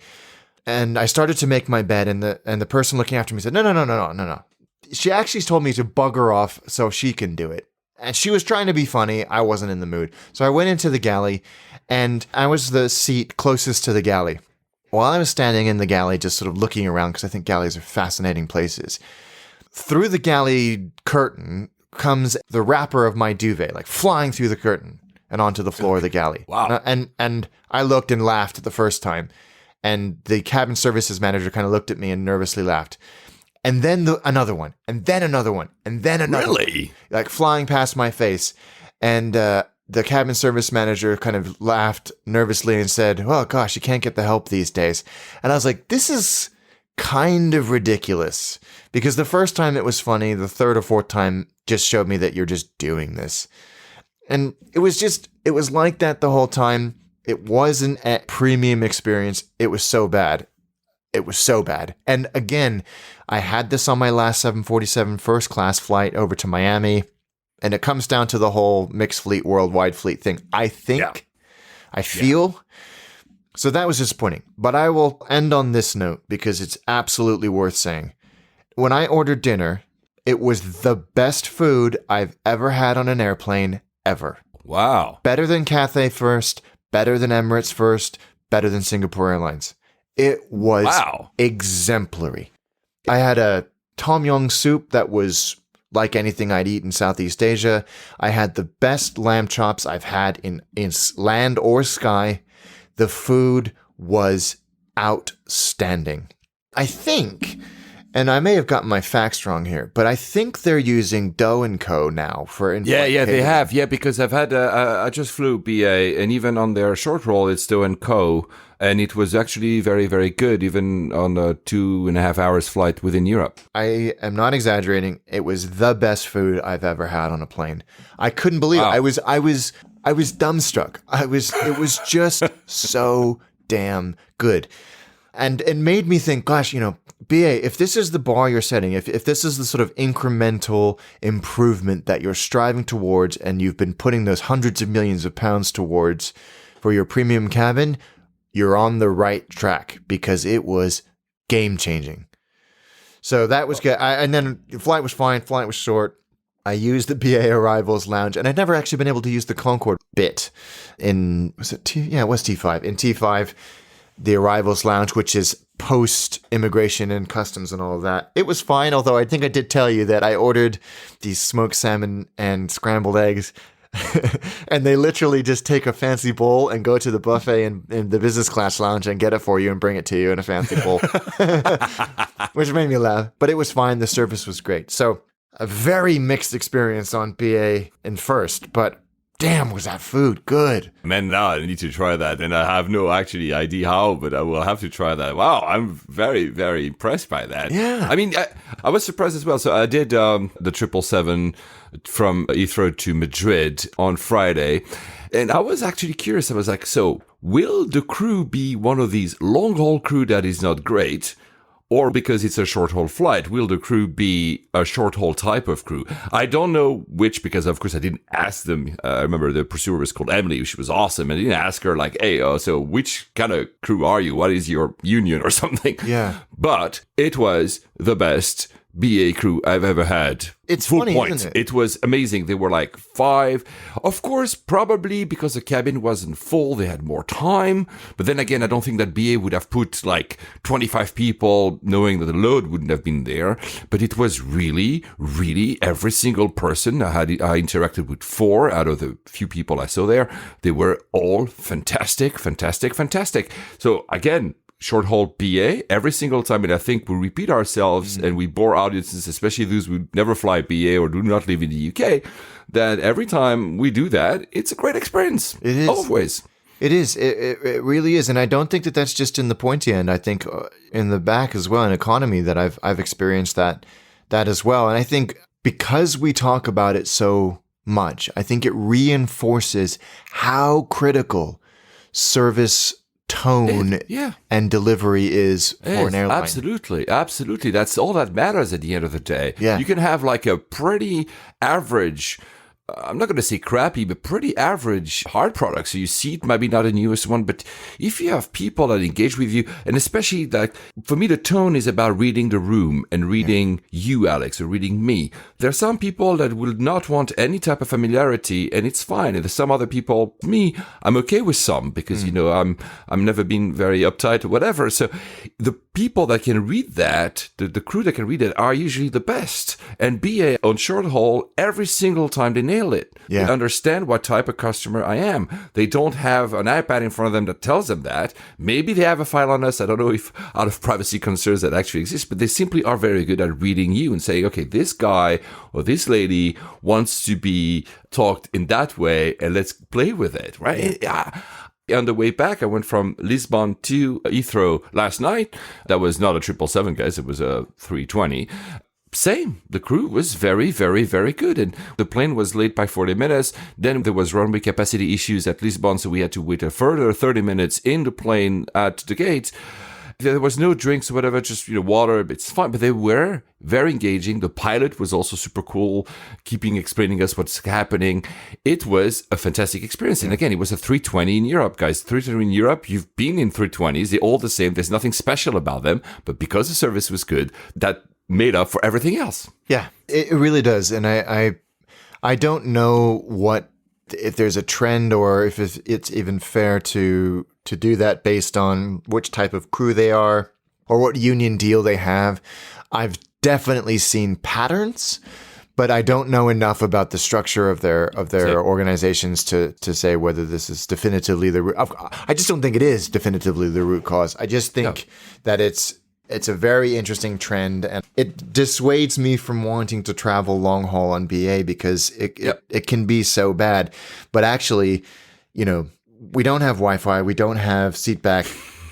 And I started to make my bed, and the person looking after me said, no. She actually told me to bugger off so she can do it. And she was trying to be funny. I wasn't in the mood. So I went into the galley, and I was the seat closest to the galley. While I was standing in the galley, just sort of looking around, because I think galleys are fascinating places, through the galley curtain comes the wrapper of my duvet, like flying through the curtain and onto the floor of the galley. Wow. And I looked and laughed the first time. And the cabin services manager kind of looked at me and nervously laughed. And then another one, and then another one, and then another Really? one, like flying past my face. And the cabin service manager kind of laughed nervously and said, "Well, gosh, you can't get the help these days." And I was like, this is kind of ridiculous, because the first time it was funny, the third or fourth time just showed me that you're just doing this. And it was like that the whole time. It wasn't a premium experience. It was so bad. It was so bad. And again, I had this on my last 747 first class flight over to Miami, and it comes down to the whole mixed fleet, worldwide fleet thing. I feel. So that was disappointing. But I will end on this note because it's absolutely worth saying. When I ordered dinner, it was the best food I've ever had on an airplane ever. Wow. Better than Cathay First, better than Emirates First, better than Singapore Airlines. It was exemplary. I had a tom yum soup that was like anything I'd eat in Southeast Asia. I had the best lamb chops I've had in land or sky. The food was outstanding. I think, and I may have gotten my facts wrong here, but I think they're using Doe & Co. now for Yeah, they have. Yeah, because I've had, I just flew BA, and even on their short roll, it's Doe & Co., and it was actually very, very good, even on a 2.5 hours flight within Europe. I am not exaggerating. It was the best food I've ever had on a plane. I couldn't believe it. I was dumbstruck. It was just so damn good. And it made me think, gosh, BA, if this is the bar you're setting, if this is the sort of incremental improvement that you're striving towards, and you've been putting those hundreds of millions of pounds towards for your premium cabin, you're on the right track, because it was game-changing. So that was good. And then the flight was fine. Flight was short. I used the BA Arrivals Lounge, and I'd never actually been able to use the Concorde bit in, was it T? Yeah, it was T5. In T5, the Arrivals Lounge, which is post-immigration and customs and all of that. It was fine, although I think I did tell you that I ordered these smoked salmon and scrambled eggs, and they literally just take a fancy bowl and go to the buffet in the business class lounge and get it for you and bring it to you in a fancy bowl, which made me laugh. But it was fine. The service was great. So a very mixed experience on BA in first, but damn, was that food good. Man, now I need to try that, and I have no actually idea how, but I will have to try that. Wow, I'm very, very impressed by that. Yeah. I mean, I was surprised as well. So I did the 777 from Heathrow to Madrid on Friday, and I was actually curious. I was like, so will the crew be one of these long-haul crew that is not great? Or because it's a short-haul flight, will the crew be a short-haul type of crew? I don't know which, because of course I didn't ask them. I remember the pursuer was called Emily. She was awesome. And I didn't ask her like, hey, so which kind of crew are you? What is your union or something? Yeah. But it was the best BA crew I've ever had. It's Full funny, point. isn't it? It was amazing. They were like 5. Of course, probably because the cabin wasn't full, they had more time. But then again, I don't think that BA would have put like 25 people knowing that the load wouldn't have been there. But it was really, really every single person. I interacted with 4 out of the few people I saw there. They were all fantastic. So again, short haul BA every single time, and I think we repeat ourselves and we bore audiences, especially those who never fly BA or do not live in the UK, that every time we do that, it's a great experience. It is. Always. It is. It really is. And I don't think that that's just in the pointy end. I think in the back as well, in economy, that I've experienced that as well. And I think because we talk about it so much, I think it reinforces how critical service tone and delivery is for an airline. Absolutely. That's all that matters at the end of the day. Yeah. You can have like a pretty average, I'm not going to say crappy, but pretty average hard product. So your seat might be not the newest one, but if you have people that engage with you, and especially like, for me, the tone is about reading the room and reading you, Alex, or reading me. There are some people that will not want any type of familiarity, and it's fine. And there's some other people, me, I'm okay with some because, you know, I'm never been very uptight or whatever. So the people that can read that, the crew that can read it are usually the best. And BA on short haul, every single time they nail it. Yeah. They understand what type of customer I am. They don't have an iPad in front of them that tells them that. Maybe they have a file on us. I don't know if out of privacy concerns that actually exist, but they simply are very good at reading you and saying, okay, this guy or this lady wants to be talked in that way, and let's play with it, right? Yeah. On the way back, I went from Lisbon to Heathrow last night. That was not a 777, guys. It was a 320. Same. The crew was very, very, very good. And the plane was late by 40 minutes. Then there was runway capacity issues at Lisbon, so we had to wait a further 30 minutes in the plane at the gate. There was no drinks or whatever, just, water. It's fine. But they were very engaging. The pilot was also super cool, explaining us what's happening. It was a fantastic experience. And again, it was a 320 in Europe, guys. 320 in Europe, you've been in 320s. They're all the same. There's nothing special about them. But because the service was good, that made up for everything else. Yeah, it really does. And I don't know if there's a trend or if it's even fair to do that based on which type of crew they are or what union deal they have. I've definitely seen patterns, but I don't know enough about the structure of their organizations to say whether this is definitively the root. I just don't think it is definitively the root cause. I just think that it's a very interesting trend, and it dissuades me from wanting to travel long haul on BA because it can be so bad. But actually, we don't have Wi-Fi, we don't have seatback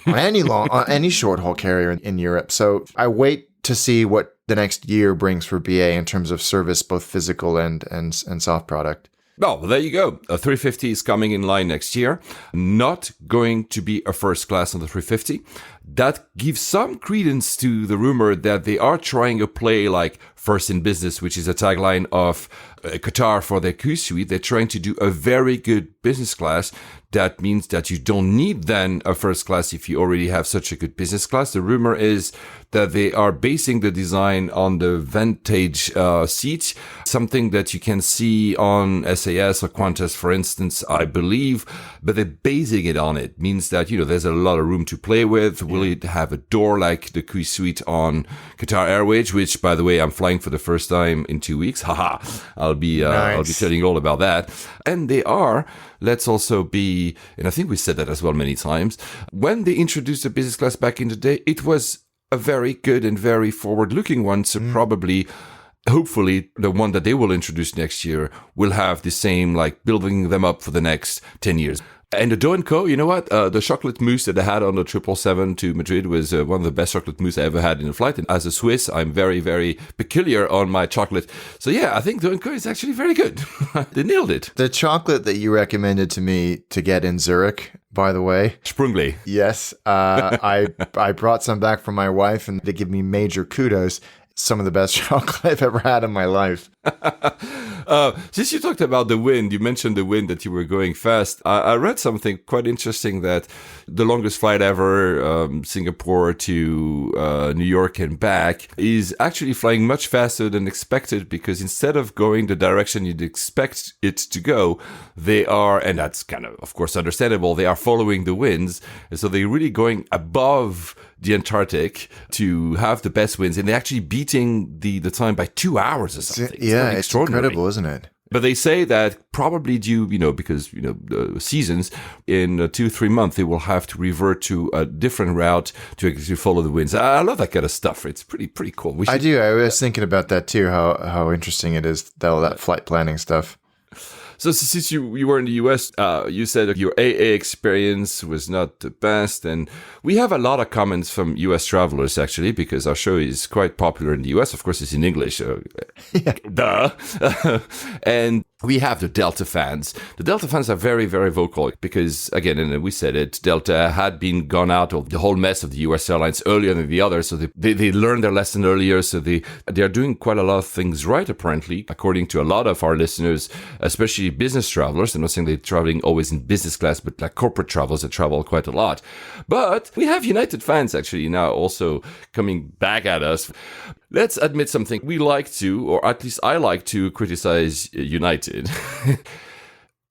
on any short haul carrier in Europe. So I wait to see what the next year brings for BA in terms of service, both physical and soft product. Well, there you go. A 350 is coming in line next year. Not going to be a first class on the 350. That gives some credence to the rumor that they are trying to play like first in business, which is a tagline of Qatar for their Q suite. They're trying to do a very good business class. That means that you don't need then a first class if you already have such a good business class. The rumor is that they are basing the design on the Vantage seat, something that you can see on SAS or Qantas, for instance, I believe, but they're basing it on it. Means that, there's a lot of room to play with. Will it have a door like the Q Suite on Qatar Airways, which, by the way, I'm flying for the first time in 2 weeks. Haha, I'll be telling you all about that. And they are, let's also be, and I think we said that as well many times, when they introduced the business class back in the day, it was a very good and very forward-looking one. So probably, hopefully, the one that they will introduce next year will have the same, like, building them up for the next 10 years. And the Dough & Co., you know what? The chocolate mousse that I had on the 777 to Madrid was one of the best chocolate mousse I ever had in a flight. And as a Swiss, I'm very, very peculiar on my chocolate. So yeah, I think Dough & Co. is actually very good. They nailed it. The chocolate that you recommended to me to get in Zurich, by the way. Sprungli. Yes. I brought some back from my wife and they give me major kudos. some of the best chocolate I've ever had in my life. Since you talked about the wind, you mentioned the wind that you were going fast. I read something quite interesting that the longest flight ever, Singapore to New York and back, is actually flying much faster than expected because instead of going the direction you'd expect it to go, they are, and that's kind of course, understandable, they are following the winds. And so they're really going above the Antarctic to have the best winds, and they're actually beating the time by 2 hours or something. Yeah, it's incredible, isn't it? But they say that probably due, because, the seasons, in 2-3 months, they will have to revert to a different route to actually follow the winds. I love that kind of stuff. It's pretty cool. I do. I was thinking about that too, how interesting it is, all that flight planning stuff. So since you were in the US, you said your AA experience was not the best. And we have a lot of comments from US travelers, actually, because our show is quite popular in the US. Of course, it's in English. Duh. And we have the Delta fans. The Delta fans are very, very vocal because, again, and we said it, Delta had been gone out of the whole mess of the US airlines earlier than the others. So they learned their lesson earlier. So they are doing quite a lot of things right, apparently, according to a lot of our listeners, especially business travelers. I'm not saying they're traveling always in business class, but like corporate travelers that travel quite a lot. But we have United fans actually now also coming back at us. Let's admit something. We like to, or at least I like to, criticize United.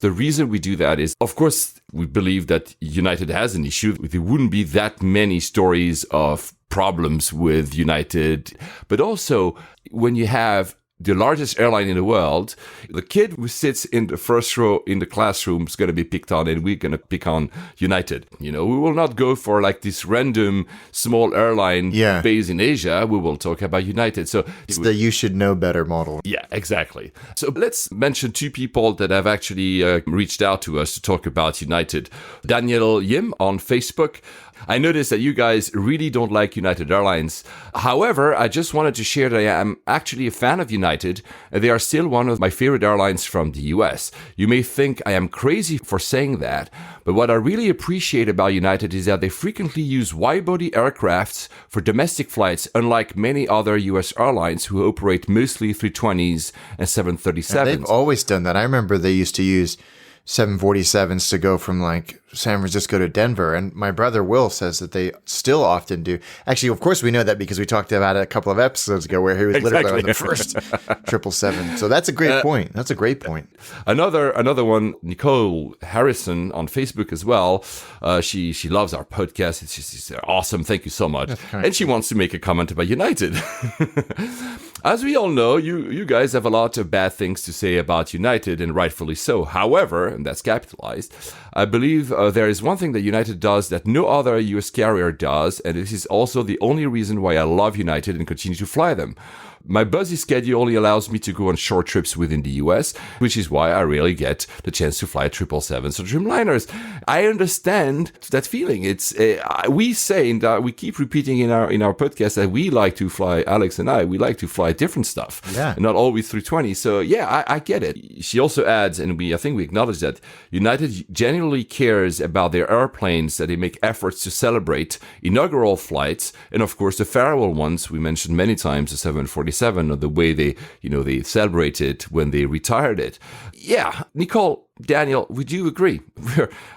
The reason we do that is, of course, we believe that United has an issue. There wouldn't be that many stories of problems with United. But also, when you have the largest airline in the world, the kid who sits in the first row in the classroom is going to be picked on, and we're going to pick on United. We will not go for like this random small airline based in Asia. We will talk about United. So it's the you should know better model. Yeah, exactly. So let's mention two people that have actually reached out to us to talk about United. Daniel Yim on Facebook. I noticed that you guys really don't like United Airlines. However, I just wanted to share that I am actually a fan of United, and they are still one of my favorite airlines from the US. You may think I am crazy for saying that, but what I really appreciate about United is that they frequently use wide-body aircrafts for domestic flights, unlike many other US airlines who operate mostly 320s and 737s. And they've always done that. I remember they used to use 747s to go from like San Francisco to Denver. And my brother Will says that they still often do. Actually, of course, we know that because we talked about it a couple of episodes ago where he was literally on the first 777. So that's a great point. That's a great point. Another one, Nicole Harrison on Facebook as well. She loves our podcast. It's awesome. Thank you so much. And she wants to make a comment about United. As we all know, you guys have a lot of bad things to say about United, and rightfully so. However, and that's capitalized, I believe there is one thing that United does that no other US carrier does, and this is also the only reason why I love United and continue to fly them. My busy schedule only allows me to go on short trips within the US, which is why I rarely get the chance to fly 777s or Dreamliners. I understand that feeling. It's we say, and we keep repeating in our podcast that we like to fly, Alex and I, we like to fly different stuff, not always 320. So yeah, I get it. She also adds, and I think we acknowledge that United genuinely cares about their airplanes, that they make efforts to celebrate inaugural flights, and of course the farewell ones we mentioned many times, the 747. Or the way they celebrated when they retired it. Yeah, Nicole, Daniel, would you agree?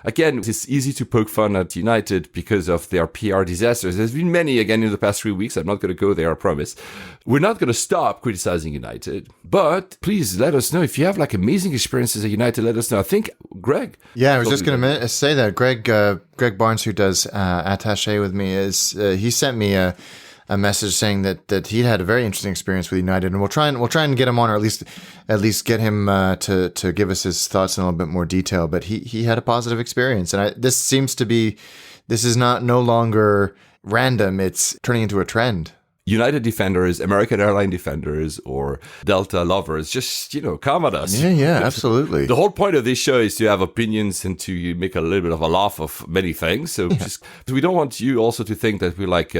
Again, it's easy to poke fun at United because of their PR disasters. There's been many, again, in the past 3 weeks. I'm not going to go there, I promise. We're not going to stop criticizing United, but please let us know if you have like amazing experiences at United. Let us know. I think Greg. Yeah, I was just going to say that Greg Barnes, who does Attaché with me, he sent me a message saying that he'd had a very interesting experience with United, and we'll try and get him on, or at least get him to give us his thoughts in a little bit more detail. But he had a positive experience, and this is no longer random. It's turning into a trend. United defenders, American airline defenders, or Delta lovers, just, come at us. Yeah, absolutely. The whole point of this show is to have opinions and to make a little bit of a laugh of many things. So we don't want you also to think that we're like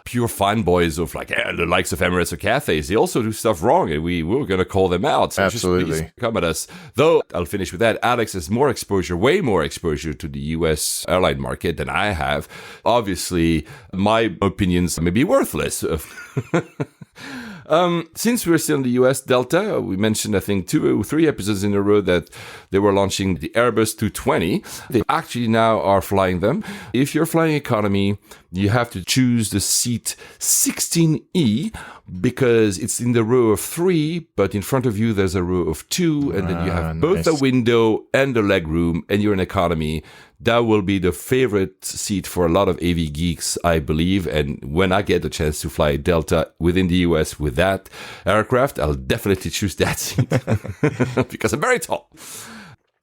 pure fanboys of like the likes of Emirates or Cathays. They also do stuff wrong, and we're going to call them out. So absolutely. Just please come at us. Though I'll finish with that. Alex has way more exposure to the US airline market than I have. Obviously, my opinions may be worthless. Since we're still in the US, Delta, we mentioned, I think, 2 or 3 episodes in a row that they were launching the Airbus 220. They actually now are flying them. If you're flying economy, you have to choose the seat 16E because it's in the row of 3, but in front of you, there's a row of 2, and then you have both the window and the leg room, and you're in economy. That will be the favorite seat for a lot of AV geeks, I believe. And when I get the chance to fly Delta within the US with that aircraft, I'll definitely choose that seat because I'm very tall.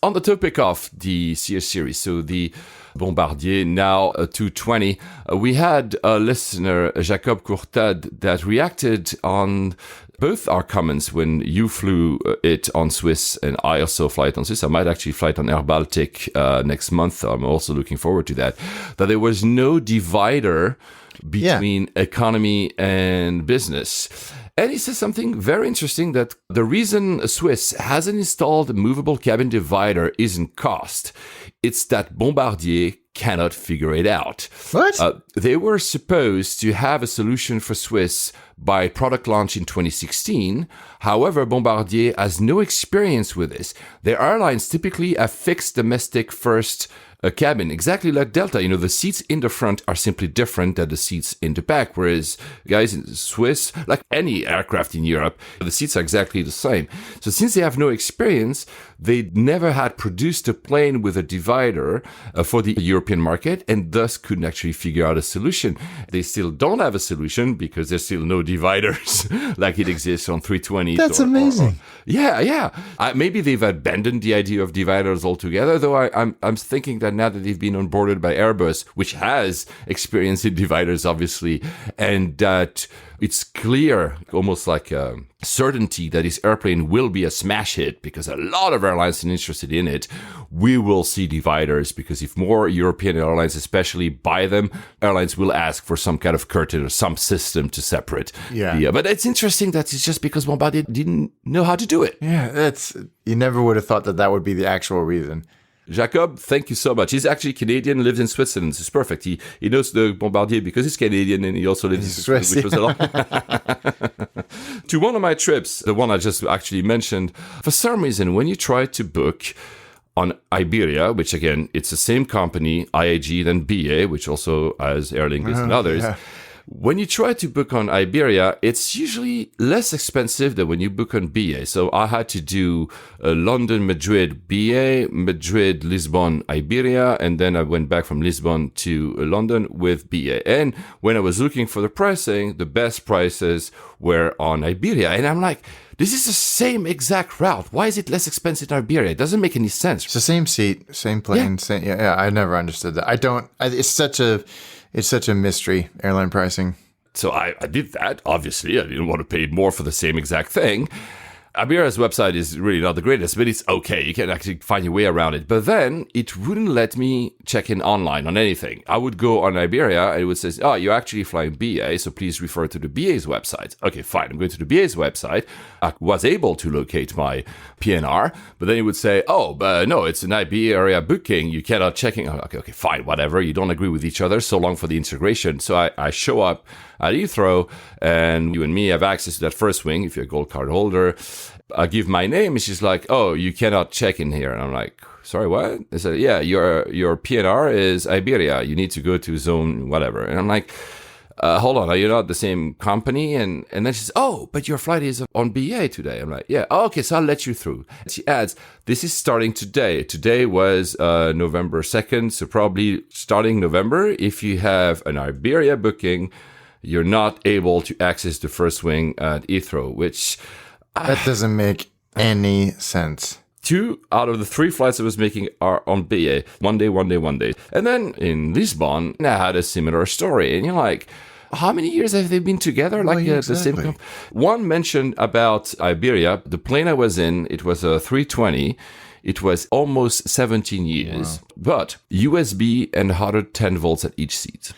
On the topic of the CS series, so the Bombardier, now a 220, we had a listener, Jacob Courtade, that reacted on both our comments when you flew it on Swiss and I also fly it on Swiss. I might actually fly it on Air Baltic next month. I'm also looking forward to that. That there was no divider between economy and business. And he says something very interesting, that the reason Swiss hasn't installed a movable cabin divider isn't cost. It's that Bombardier cannot figure it out. What? They were supposed to have a solution for Swiss by product launch in 2016. However, Bombardier has no experience with this. Their airlines typically have fixed domestic first cabin, exactly like Delta. You know, the seats in the front are simply different than the seats in the back, whereas guys in Swiss, like any aircraft in Europe, the seats are exactly the same. So since they have no experience, they never had produced a plane with a divider for the European market, and thus couldn't actually figure out a solution. They still don't have a solution because there's still no dividers like it exists on 320s. That's amazing. Yeah. Maybe they've abandoned the idea of dividers altogether, though I'm thinking that now that they've been onboarded by Airbus, which has experience in dividers, obviously, and that it's clear, almost like a certainty, that this airplane will be a smash hit because a lot of airlines are interested in it. We will see dividers because if more European airlines especially buy them, airlines will ask for some kind of curtain or some system to separate. Yeah. But it's interesting that it's just because Bombardier didn't know how to do it. Yeah, you never would have thought that would be the actual reason. Jacob, thank you so much. He's actually Canadian, lives in Switzerland. It's perfect. He knows the Bombardier because he's Canadian and he also lives in Switzerland, which was a lot. To one of my trips, the one I just actually mentioned, for some reason, when you try to book on Iberia, which again, it's the same company, IAG, than BA, which also has Aer Lingus and others. Yeah. When you try to book on Iberia, it's usually less expensive than when you book on BA. So I had to do London, Madrid, BA, Madrid, Lisbon, Iberia, and then I went back from Lisbon to London with BA. And when I was looking for the pricing, the best prices were on Iberia. And I'm like, this is the same exact route. Why is it less expensive in Iberia? It doesn't make any sense. It's the same seat, same plane. Yeah. I never understood that. It's such a mystery, airline pricing. So I did that. Obviously, I didn't want to pay more for the same exact thing. Iberia's website is really not the greatest, but it's okay. You can actually find your way around it. But then it wouldn't let me check in online on anything. I would go on Iberia and it would say, oh, you're actually flying BA, so please refer to the BA's website. Okay, fine. I'm going to the BA's website. I was able to locate my PNR, but then it would say, oh, but no, it's an Iberia booking. You cannot check in. Okay, fine, whatever. You don't agree with each other. So long for the integration. So I show up at Heathrow and you and me have access to that first wing if you're a gold card holder. I give my name and she's like, oh, you cannot check in here. And I'm like, sorry, what? They said, yeah, your PNR is Iberia. You need to go to zone whatever. And I'm like, hold on, are you not the same company? And then she says, oh, but your flight is on BA today. I'm like, yeah, okay, so I'll let you through. She adds, this is starting today. Today was November 2nd, so probably starting November, if you have an Iberia booking, you're not able to access the first wing at Heathrow, which... That doesn't make any sense. 2 out of the 3 flights I was making are on BA. One day. And then in Lisbon, I had a similar story. And you're like, how many years have they been together? The same. One mentioned about Iberia. The plane I was in, it was a 320. It was almost 17 years. Wow. But USB and 110 volts at each seat.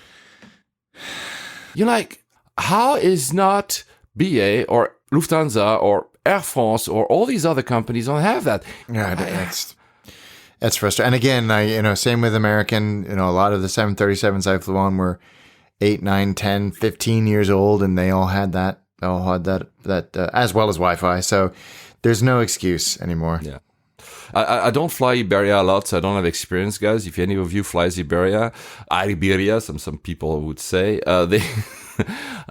You're like, how is not BA or Lufthansa or Air France or all these other companies don't have that? Yeah, that's frustrating. And again, same with American. A lot of the 737s I flew on were 8, 9, 10, 15 years old, and they all had that all had that as well as Wi-Fi. So there's no excuse anymore. Yeah. I don't fly Iberia a lot, so I don't have experience, guys. If any of you flies Iberia, some people would say,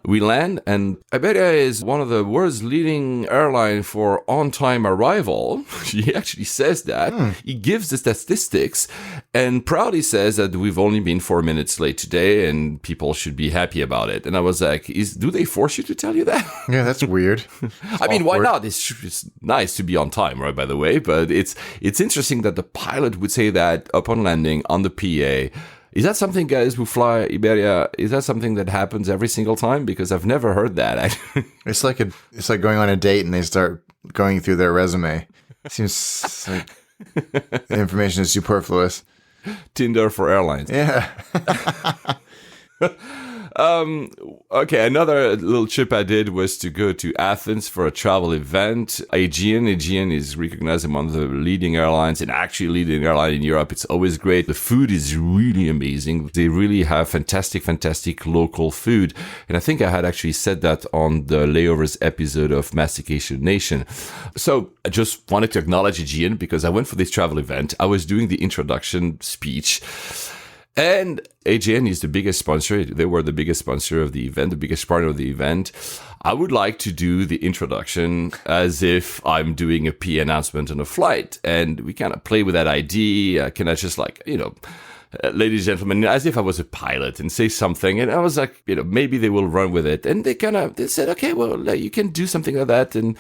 we land, and Iberia is one of the world's leading airline for on-time arrival. He actually says that. He gives the statistics and proudly says that we've only been 4 minutes late today and people should be happy about it. And I was like, do they force you to tell you that? Yeah, that's weird. I mean, why not? It's nice to be on time, right, by the way, but it's interesting that the pilot would say that upon landing on the PA. Is that something, guys, who fly Iberia, is that something that happens every single time? Because I've never heard that. It's like going on a date and they start going through their resume. It seems like the information is superfluous. Tinder for airlines. Yeah. Okay, another little trip I did was to go to Athens for a travel event. Aegean is recognized among the leading airlines and actually leading airline in Europe. It's always great. The food is really amazing. They really have fantastic local food. And I think I had actually said that on the Layovers episode of Mastication Nation. So I just wanted to acknowledge Aegean because I went for this travel event. I was doing the introduction speech. And Aegean is the biggest sponsor. They were the biggest sponsor of the event, the biggest partner of the event. I would like to do the introduction as if I'm doing a P announcement on a flight. And we kind of play with that idea. Can I just ladies and gentlemen, as if I was a pilot and say something. And I was like, maybe they will run with it. And they said, okay, well, you can do something like that. And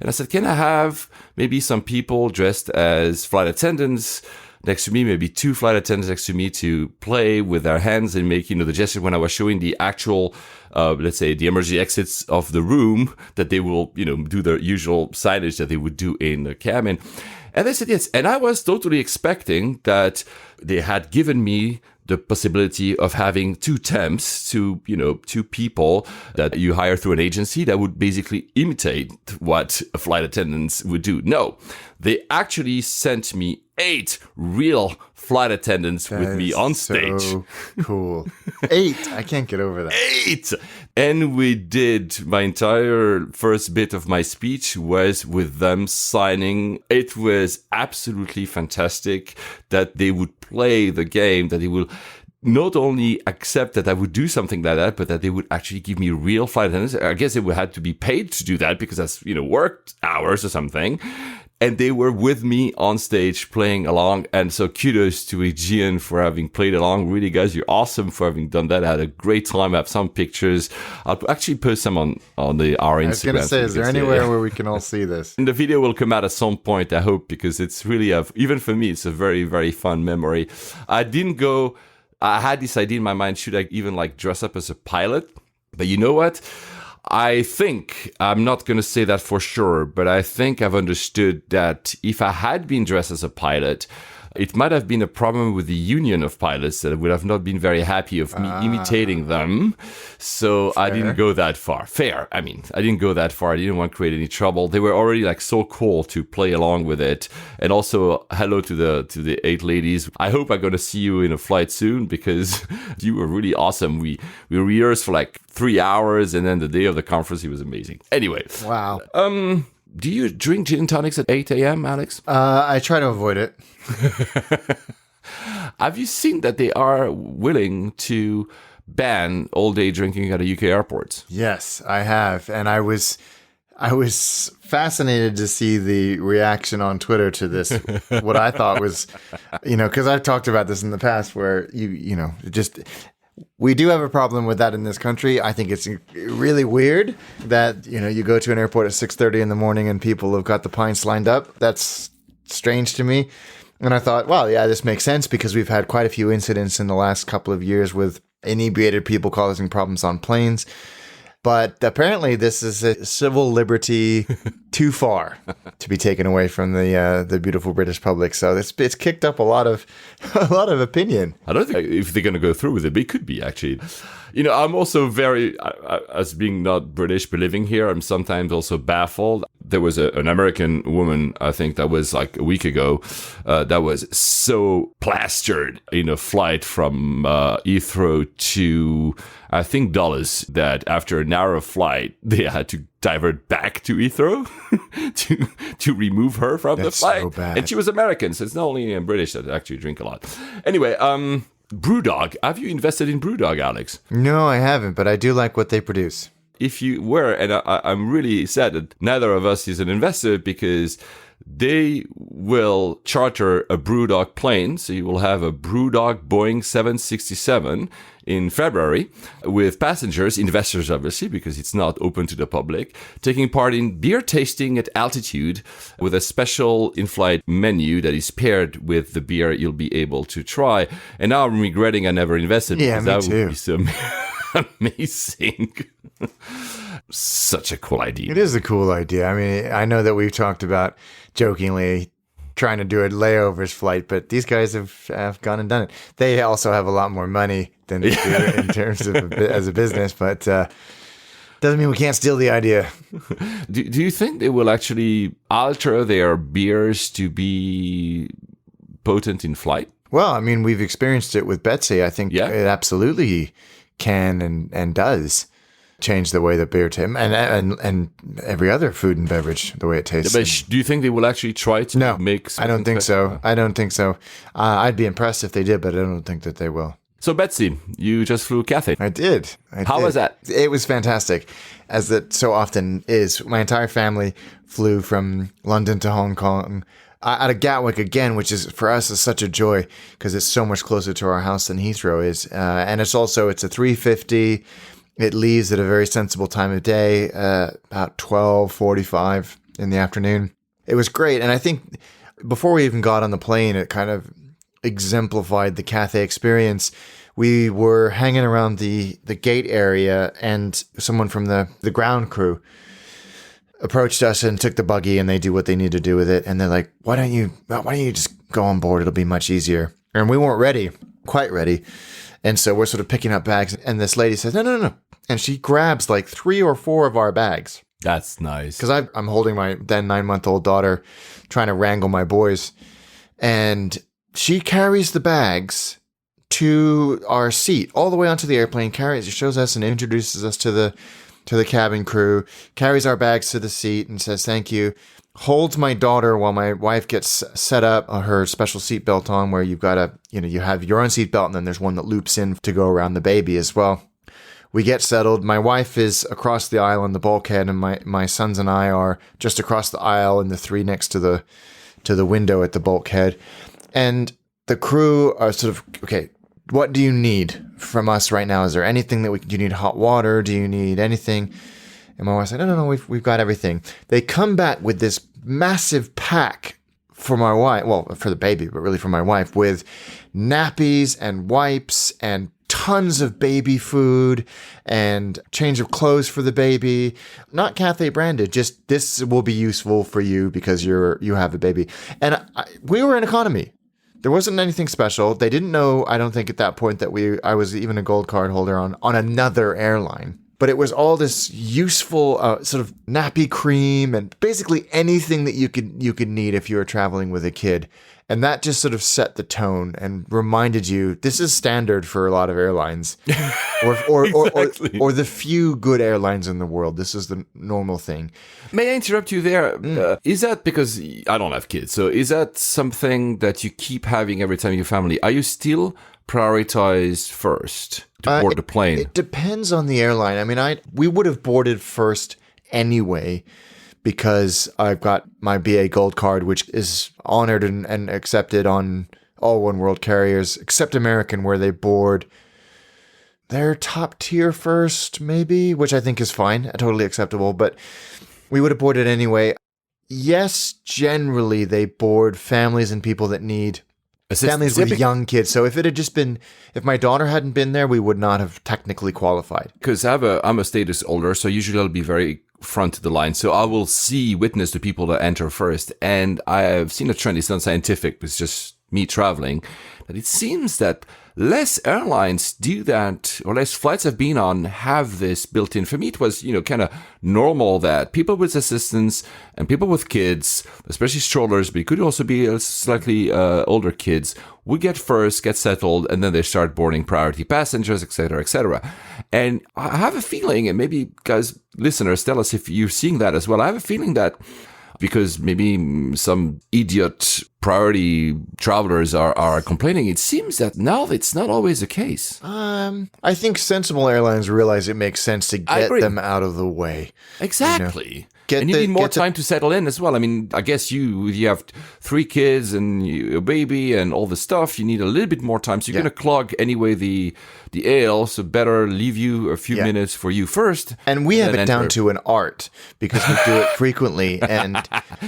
I said, can I have maybe some people dressed as flight attendants next to me, maybe 2 flight attendants next to me to play with their hands and make, the gesture when I was showing the actual, let's say, the emergency exits of the room, that they will, do their usual signage that they would do in the cabin. And they said yes. And I was totally expecting that they had given me the possibility of having 2 temps, 2 people that you hire through an agency that would basically imitate what flight attendants would do. No, they actually sent me 8 real flight attendants with me on stage. So cool. 8. I can't get over that. 8. And we did my entire first bit of my speech was with them signing. It was absolutely fantastic that they would play the game, that they will not only accept that I would do something like that, but that they would actually give me real flight attendants. I guess they would have to be paid to do that because that's, work hours or something. And they were with me on stage playing along. And so kudos to Aegean for having played along. Really, guys, you're awesome for having done that. I had a great time. I have some pictures. I'll actually post some on our Instagram. I was going to say, is there anywhere where we can all see this? And the video will come out at some point, I hope, because it's really, even for me, it's a very, very fun memory. I had this idea in my mind, should I even dress up as a pilot? But you know what? I think, I'm not going to say that for sure, but I think I've understood that if I had been dressed as a pilot, it might have been a problem with the union of pilots that would have not been very happy of me imitating them. So fair. I didn't go that far. Fair. I mean, I didn't go that far. I didn't want to create any trouble. They were already so cool to play along with it. And also, hello to the 8 ladies. I hope I'm going to see you in a flight soon because you were really awesome. We rehearsed for 3 hours, and then the day of the conference, it was amazing. Anyway. Wow. Do you drink gin tonics at 8 a.m., Alex? I try to avoid it. Have you seen that they are willing to ban all-day drinking at UK airports? Yes, I have. And I was fascinated to see the reaction on Twitter to this. What I thought was, because I've talked about this in the past where we do have a problem with that in this country. I think it's really weird that, you go to an airport at 6:30 in the morning and people have got the pints lined up. That's strange to me. And I thought, well, yeah, this makes sense because we've had quite a few incidents in the last couple of years with inebriated people causing problems on planes. But apparently this is a civil liberty too far to be taken away from the beautiful British public. So it's kicked up a lot of opinion. I don't think if they're going to go through with it, but it could be actually. I'm also very, as being not British but living here, I'm sometimes also baffled. There was an American woman, I think that was like a week ago, that was so plastered in a flight from Heathrow to, I think, Dulles, that after a narrow flight, they had to divert back to Heathrow to remove her from the flight. So bad. And she was American, so it's not only British that actually drink a lot. Anyway, BrewDog. Have you invested in BrewDog, Alex? No, I haven't, but I do like what they produce. If you were, and I'm really sad that neither of us is an investor, because they will charter a BrewDog plane. So you will have a BrewDog Boeing 767 in February with passengers, investors obviously, because it's not open to the public, taking part in beer tasting at altitude with a special in-flight menu that is paired with the beer you'll be able to try. And now I'm regretting I never invested. Yeah, because me that too. would be so amazing. Such a cool idea. It is a cool idea. I mean, I know that we've talked about jokingly trying to do a layovers flight, but these guys have gone and done it. They also have a lot more money than we do in terms of as a business, but doesn't mean we can't steal the idea. Do you think they will actually alter their beers to be potent in flight? Well, I mean, we've experienced it with Betsy. I think it absolutely can and does change the way that beer tastes, and every other food and beverage, the way it tastes. But do you think they will actually try to make I don't think so. I don't think so. I'd be impressed if they did, but I don't think that they will. So, Betsy, you just flew Cathay. I did. How was that? It was fantastic, as it so often is. My entire family flew from London to Hong Kong, out of Gatwick again, which is for us is such a joy because it's so much closer to our house than Heathrow is. And it's a 350. It leaves at a very sensible time of day, about 12:45 in the afternoon. It was great. And I think before we even got on the plane, it kind of exemplified the Cathay experience. We were hanging around the gate area, and someone from the ground crew approached us and took the buggy, and they do what they need to do with it. And they're like, why don't you just go on board? It'll be much easier. And we weren't quite ready. And so we're sort of picking up bags, and this lady says, no. And she grabs like 3 or 4 of our bags. That's nice. Because I'm holding my then 9-month-old daughter, trying to wrangle my boys. And she carries the bags to our seat, all the way onto the airplane, shows us and introduces us to the cabin crew, carries our bags to the seat and says, thank you. Holds my daughter while my wife gets set up her special seatbelt on, where you've got you have your own seatbelt, and then there's one that loops in to go around the baby as well. We get settled. My wife is across the aisle in the bulkhead, and my sons and I are just across the aisle in the 3 next to the window at the bulkhead. And the crew are sort of, okay, what do you need from us right now? Is there anything do you need hot water? Do you need anything? And my wife said, no, we've got everything. They come back with this massive pack for my wife, well, for the baby, but really for my wife, with nappies and wipes and tons of baby food and change of clothes for the baby. Not Cathay branded, just this will be useful for you because you have a baby. And we were in economy. There wasn't anything special. They didn't know, I don't think at that point, that I was even a gold card holder on another airline. But it was all this useful sort of nappy cream and basically anything that you could need if you were traveling with a kid. And that just sort of set the tone and reminded you this is standard for a lot of airlines, or Exactly. or the few good airlines in the world. This is the normal thing. May I interrupt you there? Is that because I don't have kids? So is that something that you keep having every time your family? Are you still prioritized first to board the plane? It depends on the airline. I mean, we would have boarded first anyway, because I've got my BA Gold card, which is honored and accepted on all one world carriers, except American, where they board their top tier first, maybe, which I think is fine, totally acceptable. But we would have boarded anyway. Yes, generally they board families and people that need families with young kids. So if my daughter hadn't been there, we would not have technically qualified. Because I'm a status holder, so usually I'll be very front of the line. So I will witness the people that enter first. And I have seen a trend, it's not scientific, but it's just me traveling, that it seems that less airlines do that, or less flights I've been on have this built in. For me, it was, kind of normal that people with assistants and people with kids, especially strollers, but it could also be slightly older kids, would get first, get settled, and then they start boarding priority passengers, etc., etc. And I have a feeling, and maybe guys, listeners, tell us if you're seeing that as well. I have a feeling that because maybe some idiot priority travelers are complaining, it seems that now it's not always the case. I think sensible airlines realize it makes sense to get them out of the way. Exactly. And you need more time to settle in as well. I mean, I guess you have 3 kids and a baby and all the stuff. You need a little bit more time. So you're going to clog anyway the AL. So better leave you a few minutes for you first. And we have it down to an art because we do it frequently. And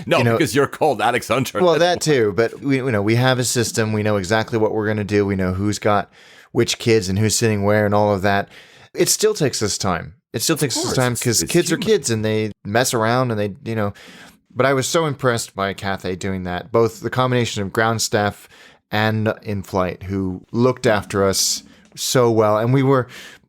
because you're called Alexander. Well, that too. But we have a system. We know exactly what we're going to do. We know who's got which kids and who's sitting where and all of that. It still takes us time. It still takes us time because kids are kids and they mess around and they, But I was so impressed by Cathay doing that, both the combination of ground staff and in-flight who looked after us so well. And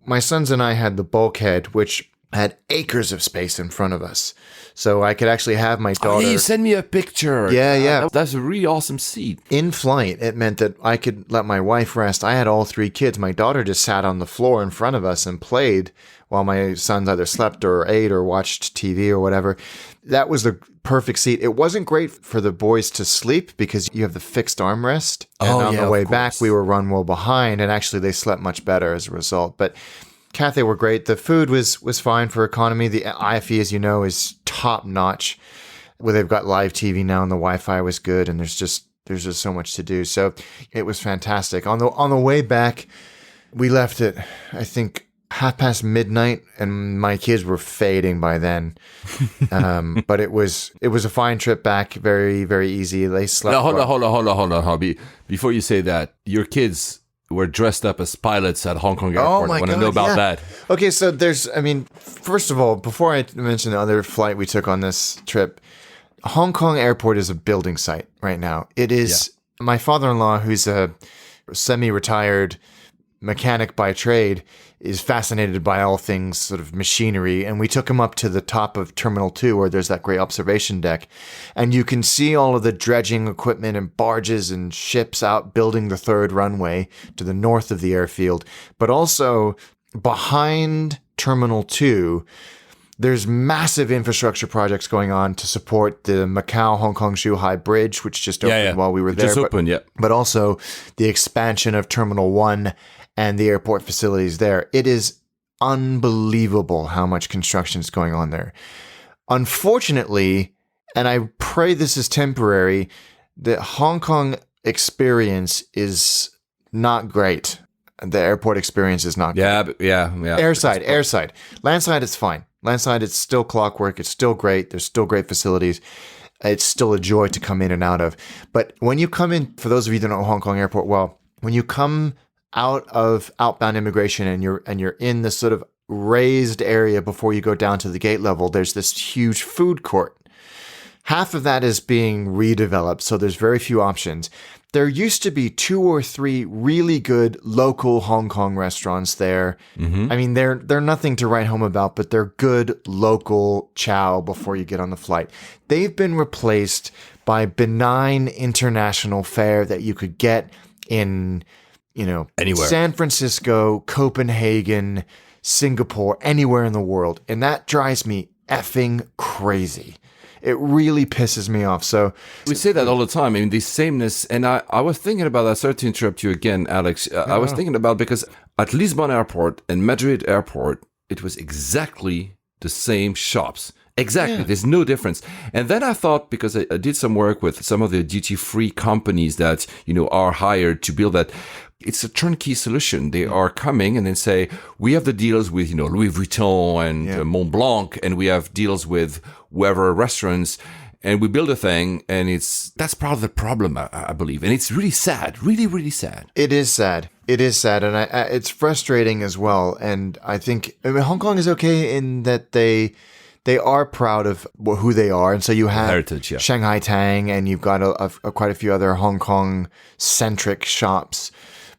my sons and I had the bulkhead, which had acres of space in front of us. So I could actually have my daughter. You send me a picture. Yeah. That's a really awesome seat. In flight, it meant that I could let my wife rest. I had all 3 kids. My daughter just sat on the floor in front of us and played while my sons either slept or ate or watched TV or whatever. That was the perfect seat. It wasn't great for the boys to sleep because you have the fixed armrest. And on the way back, we were run well behind, and actually they slept much better as a result. But Cathay were great. The food was fine for economy. The IFE, as you know, is top notch. Well, they've got live TV now, and the Wi-Fi was good, and there's just so much to do. So it was fantastic. On the way back, we left at I think midnight, and my kids were fading by then. But it was a fine trip back. Very, very easy. They slept. Now, hold on, Hobby. Before you say that, your kids were dressed up as pilots at Hong Kong Airport. I want to know about that. Okay, so first of all, before I mention the other flight we took on this trip, Hong Kong Airport is a building site right now. It is my father-in-law, who's a semi-retired mechanic by trade, is fascinated by all things sort of machinery. And we took him up to the top of Terminal 2 where there's that great observation deck. And you can see all of the dredging equipment and barges and ships out building the 3rd runway to the north of the airfield. But also behind Terminal 2, there's massive infrastructure projects going on to support the Macau-Hong Kong-Zhuhai Bridge, which just opened while we were there. But also the expansion of Terminal 1 and the airport facilities there. It is unbelievable how much construction is going on there. Unfortunately, and I pray this is temporary, the Hong Kong experience is not great. The airport experience is not great. Yeah. Airside. Landside, it's fine. Landside, it's still clockwork. It's still great. There's still great facilities. It's still a joy to come in and out of. But when you come in, for those of you that know Hong Kong Airport well, when you come out of outbound immigration and you're in this sort of raised area before you go down to the gate level, there's this huge food court. Half of that is being redeveloped, so there's very few options. There used to be 2 or 3 really good local Hong Kong restaurants there. Mm-hmm. I mean, they're nothing to write home about, but they're good local chow before you get on the flight. They've been replaced by benign international fare that you could get in anywhere. San Francisco, Copenhagen, Singapore, anywhere in the world. And that drives me effing crazy. It really pisses me off. So we say that all the time. I mean, the sameness. And I was thinking about that. Sorry to interrupt you again, Alex. I was thinking about because at Lisbon Airport and Madrid Airport, it was exactly the same shops. Exactly. Yeah. There's no difference. And then I thought, because I did some work with some of the duty-free companies that, are hired to build that, it's a turnkey solution. They are coming and then say, we have the deals with, Louis Vuitton and Mont Blanc, and we have deals with whoever restaurants, and we build a thing, and that's part of the problem, I believe. And it's really sad, really, really sad. It is sad. And it's frustrating as well. And I think Hong Kong is okay in that they are proud of who they are. And so you have heritage, Shanghai Tang, and you've got quite a few other Hong Kong-centric shops.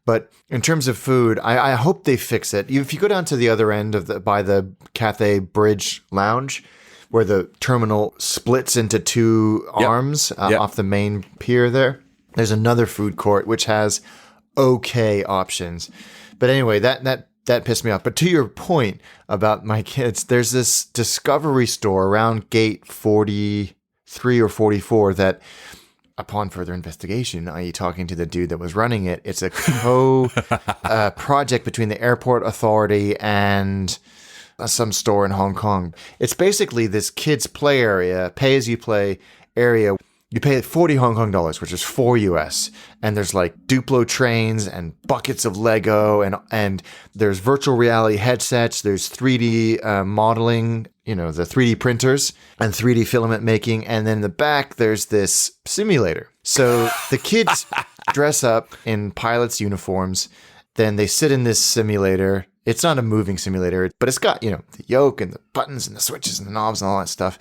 But in terms of food, I hope they fix it. If you go down to the other end by the Cathay Bridge Lounge, where the terminal splits into two arms off the main pier there's another food court which has okay options. But anyway, that pissed me off. But to your point about my kids, there's this Discovery store around gate 43 or 44 that, upon further investigation, i.e. talking to the dude that was running it, it's a project between the airport authority and some store in Hong Kong. It's basically this kids play area, pay as you play area. You pay 40 Hong Kong dollars, which is $4 US. And there's like Duplo trains and buckets of Lego and there's virtual reality headsets. There's 3D modeling, the 3D printers and 3D filament making. And then in the back, there's this simulator. So the kids dress up in pilots' uniforms. Then they sit in this simulator. It's not a moving simulator, but it's got, the yoke and the buttons and the switches and the knobs and all that stuff.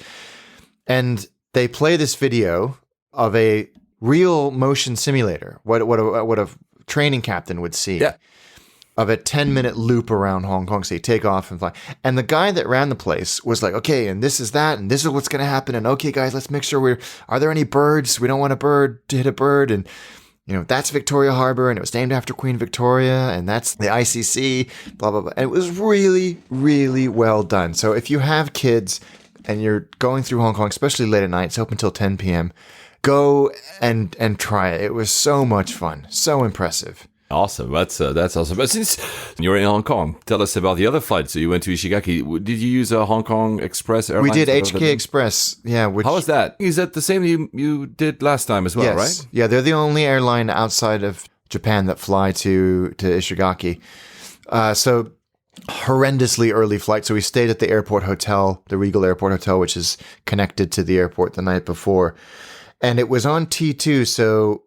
And they play this video of a real motion simulator, what a training captain would see, of a 10-minute loop around Hong Kong. So you take off and fly. And the guy that ran the place was like, okay, and this is that, and this is what's going to happen. And okay, guys, let's make sure are there any birds? We don't want a bird to hit a bird. And, that's Victoria Harbor, and it was named after Queen Victoria, and that's the ICC, blah, blah, blah. And it was really, really well done. So if you have kids and you're going through Hong Kong, especially late at night, it's open until 10 p.m., go and try it. It was so much fun. So impressive. Awesome. That's awesome. But since you're in Hong Kong, tell us about the other flight. So you went to Ishigaki. Did you use a Hong Kong Express airline? We did HK Express. Yeah. How was that? Is that the same you did last time as well, right? Yeah, they're the only airline outside of Japan that fly to Ishigaki. So horrendously early flight. So we stayed at the airport hotel, the Regal Airport Hotel, which is connected to the airport the night before. And it was on T2, so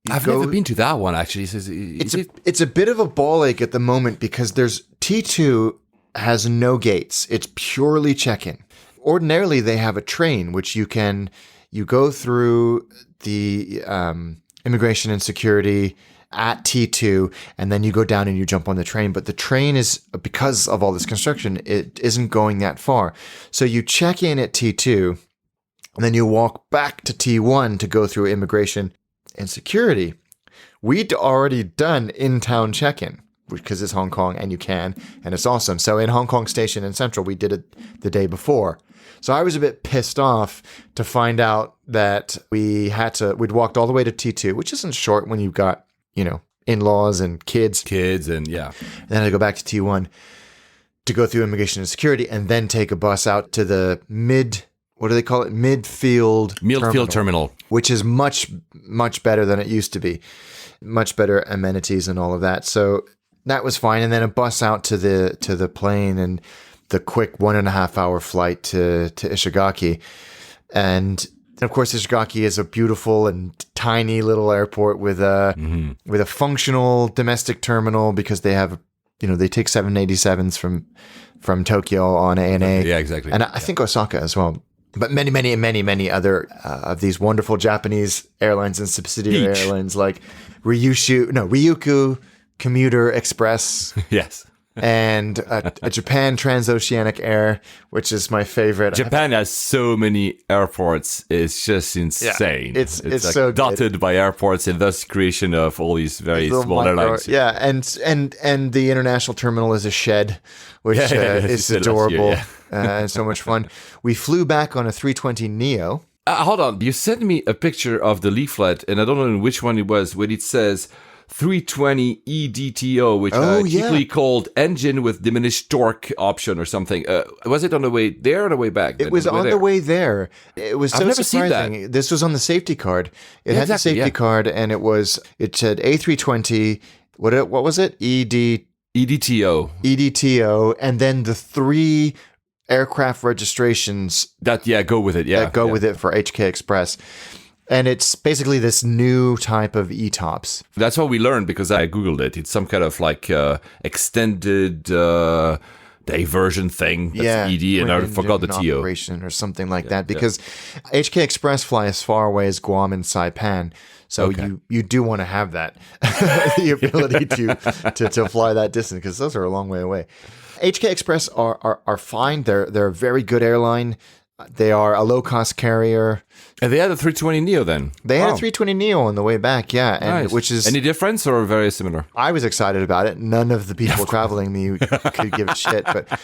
I've never been to that one, actually. It's a bit of a ball ache at the moment because T2 has no gates. It's purely check-in. Ordinarily, they have a train, which you go through the immigration and security at T2, and then you go down and you jump on the train. But the train is, because of all this construction, it isn't going that far. So you check in at T2, and then you walk back to T1 to go through immigration and security. We'd already done in-town check-in because it's Hong Kong and you can, and it's awesome. So in Hong Kong Station in Central, we did it the day before. So I was a bit pissed off to find out that we'd walked all the way to T2, which isn't short when you've got, in-laws and kids. And yeah. And then I go back to T1 to go through immigration and security and then take a bus out to the Midfield Terminal, which is much, much better than it used to be. Much better amenities and all of that. So that was fine. And then a bus out to the plane and the quick 1.5 hour flight to Ishigaki. And of course, Ishigaki is a beautiful and tiny little airport with a functional domestic terminal because they have, they take 787s from Tokyo on ANA. Yeah, exactly. And I think Osaka as well. But many, many, many, many other of these wonderful Japanese airlines and subsidiary airlines like Ryukyu Commuter Express. Yes. And a Japan Transoceanic Air, which is my favorite. Japan has so many airports. It's just insane. Yeah, it's like so dotted by airports, and thus creation of all these very small airlines. Yeah, and the international terminal is a shed, which is adorable and so much fun. We flew back on a 320 Neo. Hold on, you sent me a picture of the leaflet, and I don't know which one it was, where it says 320 EDTO, which I cheaply called engine with diminished torque option or something. Was it on the way there or the way back? It was on the way there. It was so I've never surprising. seen that. This was on the safety card. It had the safety card, and it said A320. What was it? EDTO. EDTO, and then the 3 aircraft registrations that go with it. That go with it for HK Express. And it's basically this new type of ETOPS. That's what we learned because I Googled it. It's some kind of like extended diversion thing. That's ED, and I forgot the TO. Operation or something like that, because HK Express fly as far away as Guam and Saipan. So you do want to have that, the ability to fly that distance, because those are a long way away. HK Express are fine. They're a very good airline. They are a low-cost carrier. And they had a 320 Neo then? They had a 320 Neo on the way back, yeah. And nice. Which is... Any difference or very similar? I was excited about it. None of the people traveling me could give a shit. But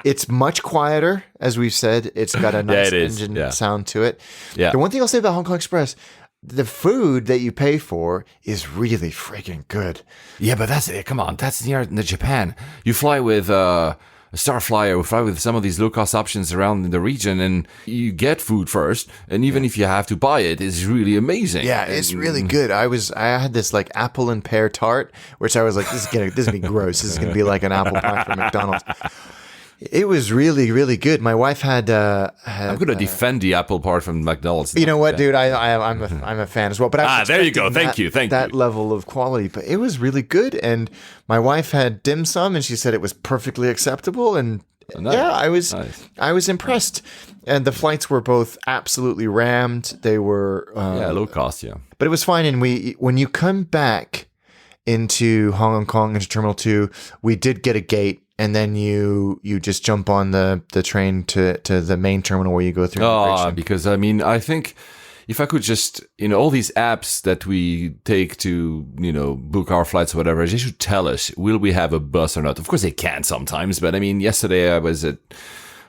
it's much quieter, as we've said. It's got a nice engine sound to it. Yeah. The one thing I'll say about Hong Kong Express, the food that you pay for is really freaking good. Yeah, but that's it. Come on. That's near Japan. You fly with... Starflyer, we fly with some of these low-cost options around in the region, and you get food first, and even if you have to buy it, it's really amazing. Yeah, it's really good. I had this like apple and pear tart, which I was like, this is gonna be gross. This is gonna be like an apple pie from McDonald's. It was really, really good. My wife had I'm going to defend the apple part from McDonald's. You know what, dude? I'm a fan as well. But there you go. Thank you. That level of quality, but it was really good. And my wife had dim sum, and she said it was perfectly acceptable. And I was impressed. And the flights were both absolutely rammed. They were low cost. Yeah, but it was fine. And when you come back into Hong Kong into Terminal 2, we did get a gate. And then you just jump on the train to the main terminal where you go through immigration. Because I mean, I think if I could just, all these apps that we take to, book our flights or whatever, they should tell us, will we have a bus or not? Of course they can sometimes, but I mean, yesterday I was at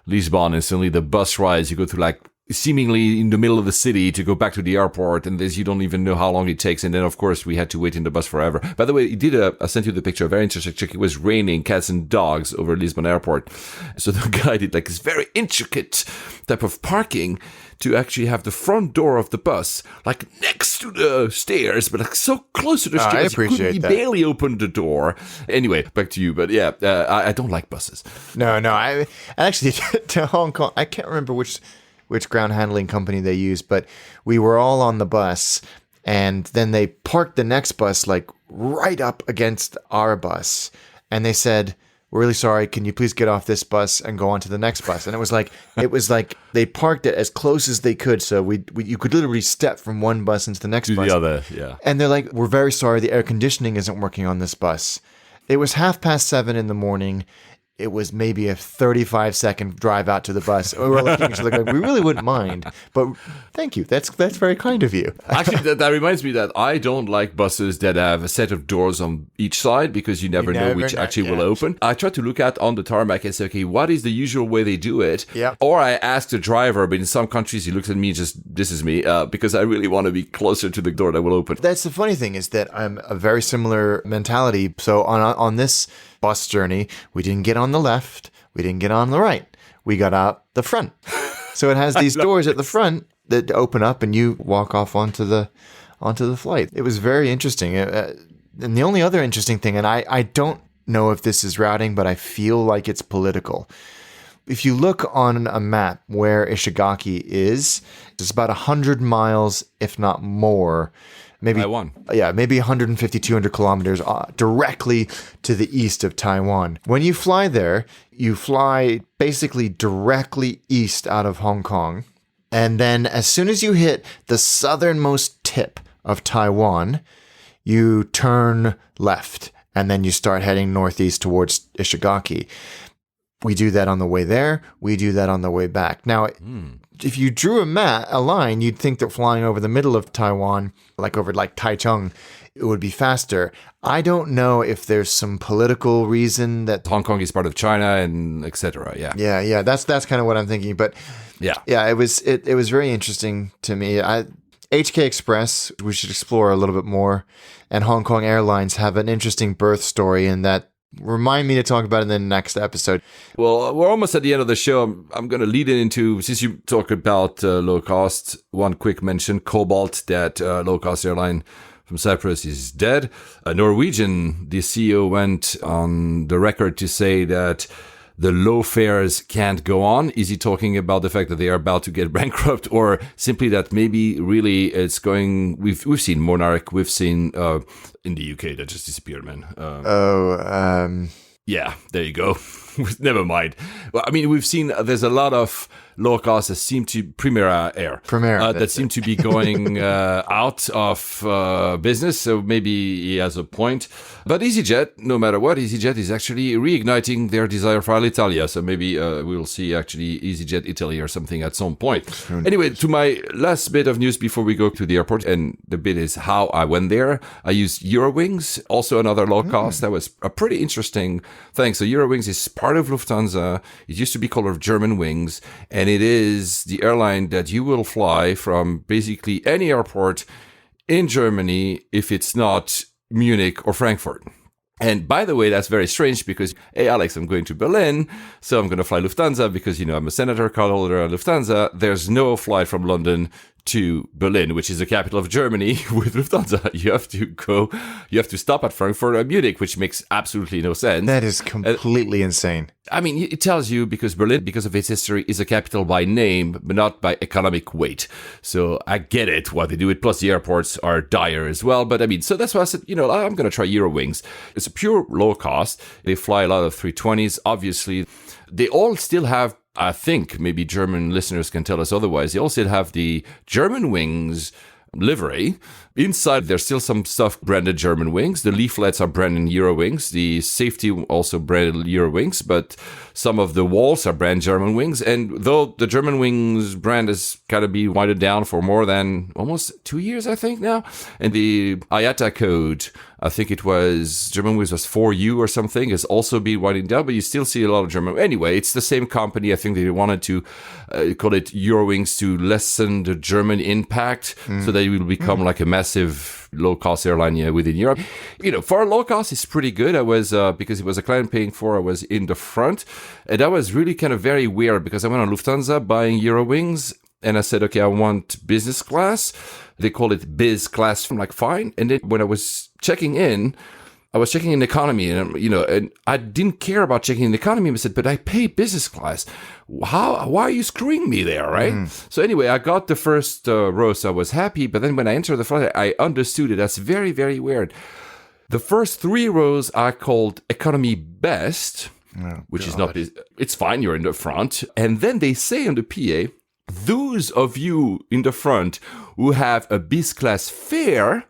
Lisbon and suddenly the bus rides, you go through like seemingly in the middle of the city to go back to the airport, and you don't even know how long it takes. And then, of course, we had to wait in the bus forever. By the way, I sent you the picture, a very interesting trick. It was raining cats and dogs over Lisbon airport. So the guy did like this very intricate type of parking to actually have the front door of the bus like next to the stairs, but like so close to the stairs. I appreciate he that. barely opened the door. Anyway, back to you. But yeah, I don't like buses. No, I actually to Hong Kong, I can't remember which ground handling company they used, but we were all on the bus, and then they parked the next bus like right up against our bus, and they said, "We're really sorry, can you please get off this bus and go on to the next bus?" And it was like they parked it as close as they could, so you could literally step from one bus into the next to bus. the other, yeah. And they're like, "We're very sorry, the air conditioning isn't working on this bus." It was 7:30 in the morning. It was maybe a 35-second drive out to the bus. We were looking at each other going, we really wouldn't mind, but thank you. That's very kind of you. Actually, that reminds me that I don't like buses that have a set of doors on each side, because you never know which actually will open. I try to look at on the tarmac and say, okay, what is the usual way they do it? Yeah. Or I ask the driver, but in some countries he looks at me this is me, because I really want to be closer to the door that will open. That's the funny thing, is that I'm a very similar mentality. So on this bus journey, we didn't get on the left, we didn't get on the right, we got out the front. So it has these doors at the front that open up, and you walk off onto the flight. It was very interesting. And the only other interesting thing, and I don't know if this is routing, but I feel like it's political. If you look on a map where Ishigaki is, it's about 100 miles, if not more, maybe Taiwan. Yeah, maybe 150, 200 kilometers directly to the east of Taiwan. When you fly there, you fly basically directly east out of Hong Kong. And then as soon as you hit the southernmost tip of Taiwan, you turn left, and then you start heading northeast towards Ishigaki. We do that on the way there. We do that on the way back. Now, if you drew a line, you'd think that flying over the middle of Taiwan, like over like Taichung, it would be faster. I don't know if there's some political reason that Hong Kong is part of China and etc. Yeah. Yeah. That's kind of what I'm thinking. But yeah, it was very interesting to me. HK Express, we should explore a little bit more, and Hong Kong Airlines have an interesting birth story in that. Remind me to talk about it in the next episode. Well, we're almost at the end of the show. I'm going to lead it into, since you talk about low cost, one quick mention, Cobalt, that low cost airline from Cyprus, is dead. Norwegian, the CEO went on the record to say that the low fares can't go on. Is he talking about the fact that they are about to get bankrupt, or simply that maybe really it's going? We've seen Monarch, we've seen in the UK that just disappeared, man. Yeah, there you go. Never mind. Well, I mean, we've seen there's a lot of low cost that seem to Primera Air that seem to be going out of business. So maybe he has a point. But EasyJet, no matter what, EasyJet is actually reigniting their desire for Alitalia. So maybe we'll see actually EasyJet Italy or something at some point. Anyway, to my last bit of news before we go to the airport, and the bit is how I went there. I used Eurowings, also another low cost. That was a pretty interesting thing. So Eurowings is part of Lufthansa. It used to be called Germanwings, and it is the airline that you will fly from basically any airport in Germany if it's not Munich or Frankfurt. And by the way, that's very strange because, hey, Alex, I'm going to Berlin, so I'm going to fly Lufthansa because, I'm a senator card holder at Lufthansa. There's no flight from London to Berlin, which is the capital of Germany with Lufthansa. You have to stop at Frankfurt or Munich, which makes absolutely no sense. That is completely insane. I mean, it tells you because Berlin, because of its history, is a capital by name, but not by economic weight. So I get it, why they do it. Plus the airports are dire as well. But I mean, so that's why I said, I'm going to try Eurowings. It's a pure low cost. They fly a lot of 320s. Obviously, they all still have, I think, maybe German listeners can tell us otherwise, they all still have the Germanwings livery. Inside, there's still some stuff branded Germanwings. The leaflets are branded Eurowings. The safety also branded Eurowings, but some of the walls are branded Germanwings. And though the Germanwings brand has kind of been winded down for more than almost 2 years, I think now, and the IATA code, I think it was Germanwings was 4U or something, has also been winding down, but you still see a lot of German. Anyway, it's the same company. I think they wanted to call it Eurowings to lessen the German impact so that it will become like a massive low-cost airline within Europe. For a low-cost, it's pretty good. I was, because it was a client paying for, I was in the front. And that was really kind of very weird because I went on Lufthansa buying Eurowings and I said, okay, I want business class. They call it biz class. I'm like, fine. And then when I was checking in, I was checking in economy and, and I didn't care about checking in economy. I said, but I pay business class. Why are you screwing me there, right? So anyway, I got the first row, so I was happy. But then when I entered the flight, I understood it. That's very, very weird. The first 3 rows are called economy best, which is not, it's fine. You're in the front. And then they say on the PA, those of you in the front who have a biz class fare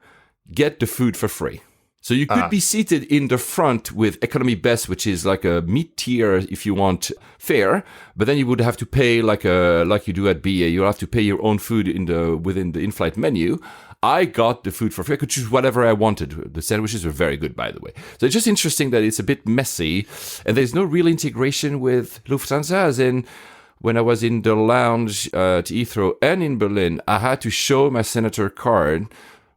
get the food for free. So you could be seated in the front with economy best, which is like a mid-tier, if you want, fare. But then you would have to pay like you do at BA. You'll have to pay your own food within the in-flight menu. I got the food for free. I could choose whatever I wanted. The sandwiches were very good, by the way. So it's just interesting that it's a bit messy, and there's no real integration with Lufthansa. As in, when I was in the lounge at Heathrow and in Berlin, I had to show my senator card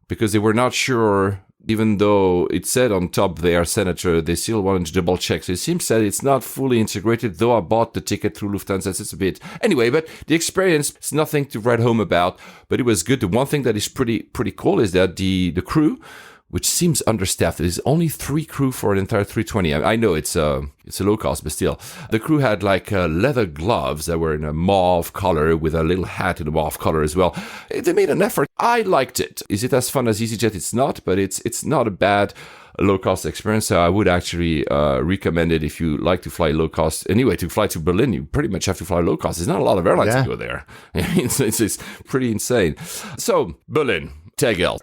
because they were not sure. Even though it said on top they are senator, they still wanted to double check. So it seems that it's not fully integrated, though I bought the ticket through Lufthansa. It's a bit. Anyway, but the experience is nothing to write home about, but it was good. The one thing that is pretty cool is that the crew, which seems understaffed, there's only 3 crew for an entire 320. I know it's a low cost, but still. The crew had like leather gloves that were in a mauve color with a little hat in a mauve color as well. They made an effort. I liked it. Is it as fun as EasyJet? It's not, but it's not a bad low cost experience. So I would actually recommend it if you like to fly low cost. Anyway, to fly to Berlin, you pretty much have to fly low cost. There's not a lot of airlines to go there. It's pretty insane. So Berlin, TXL.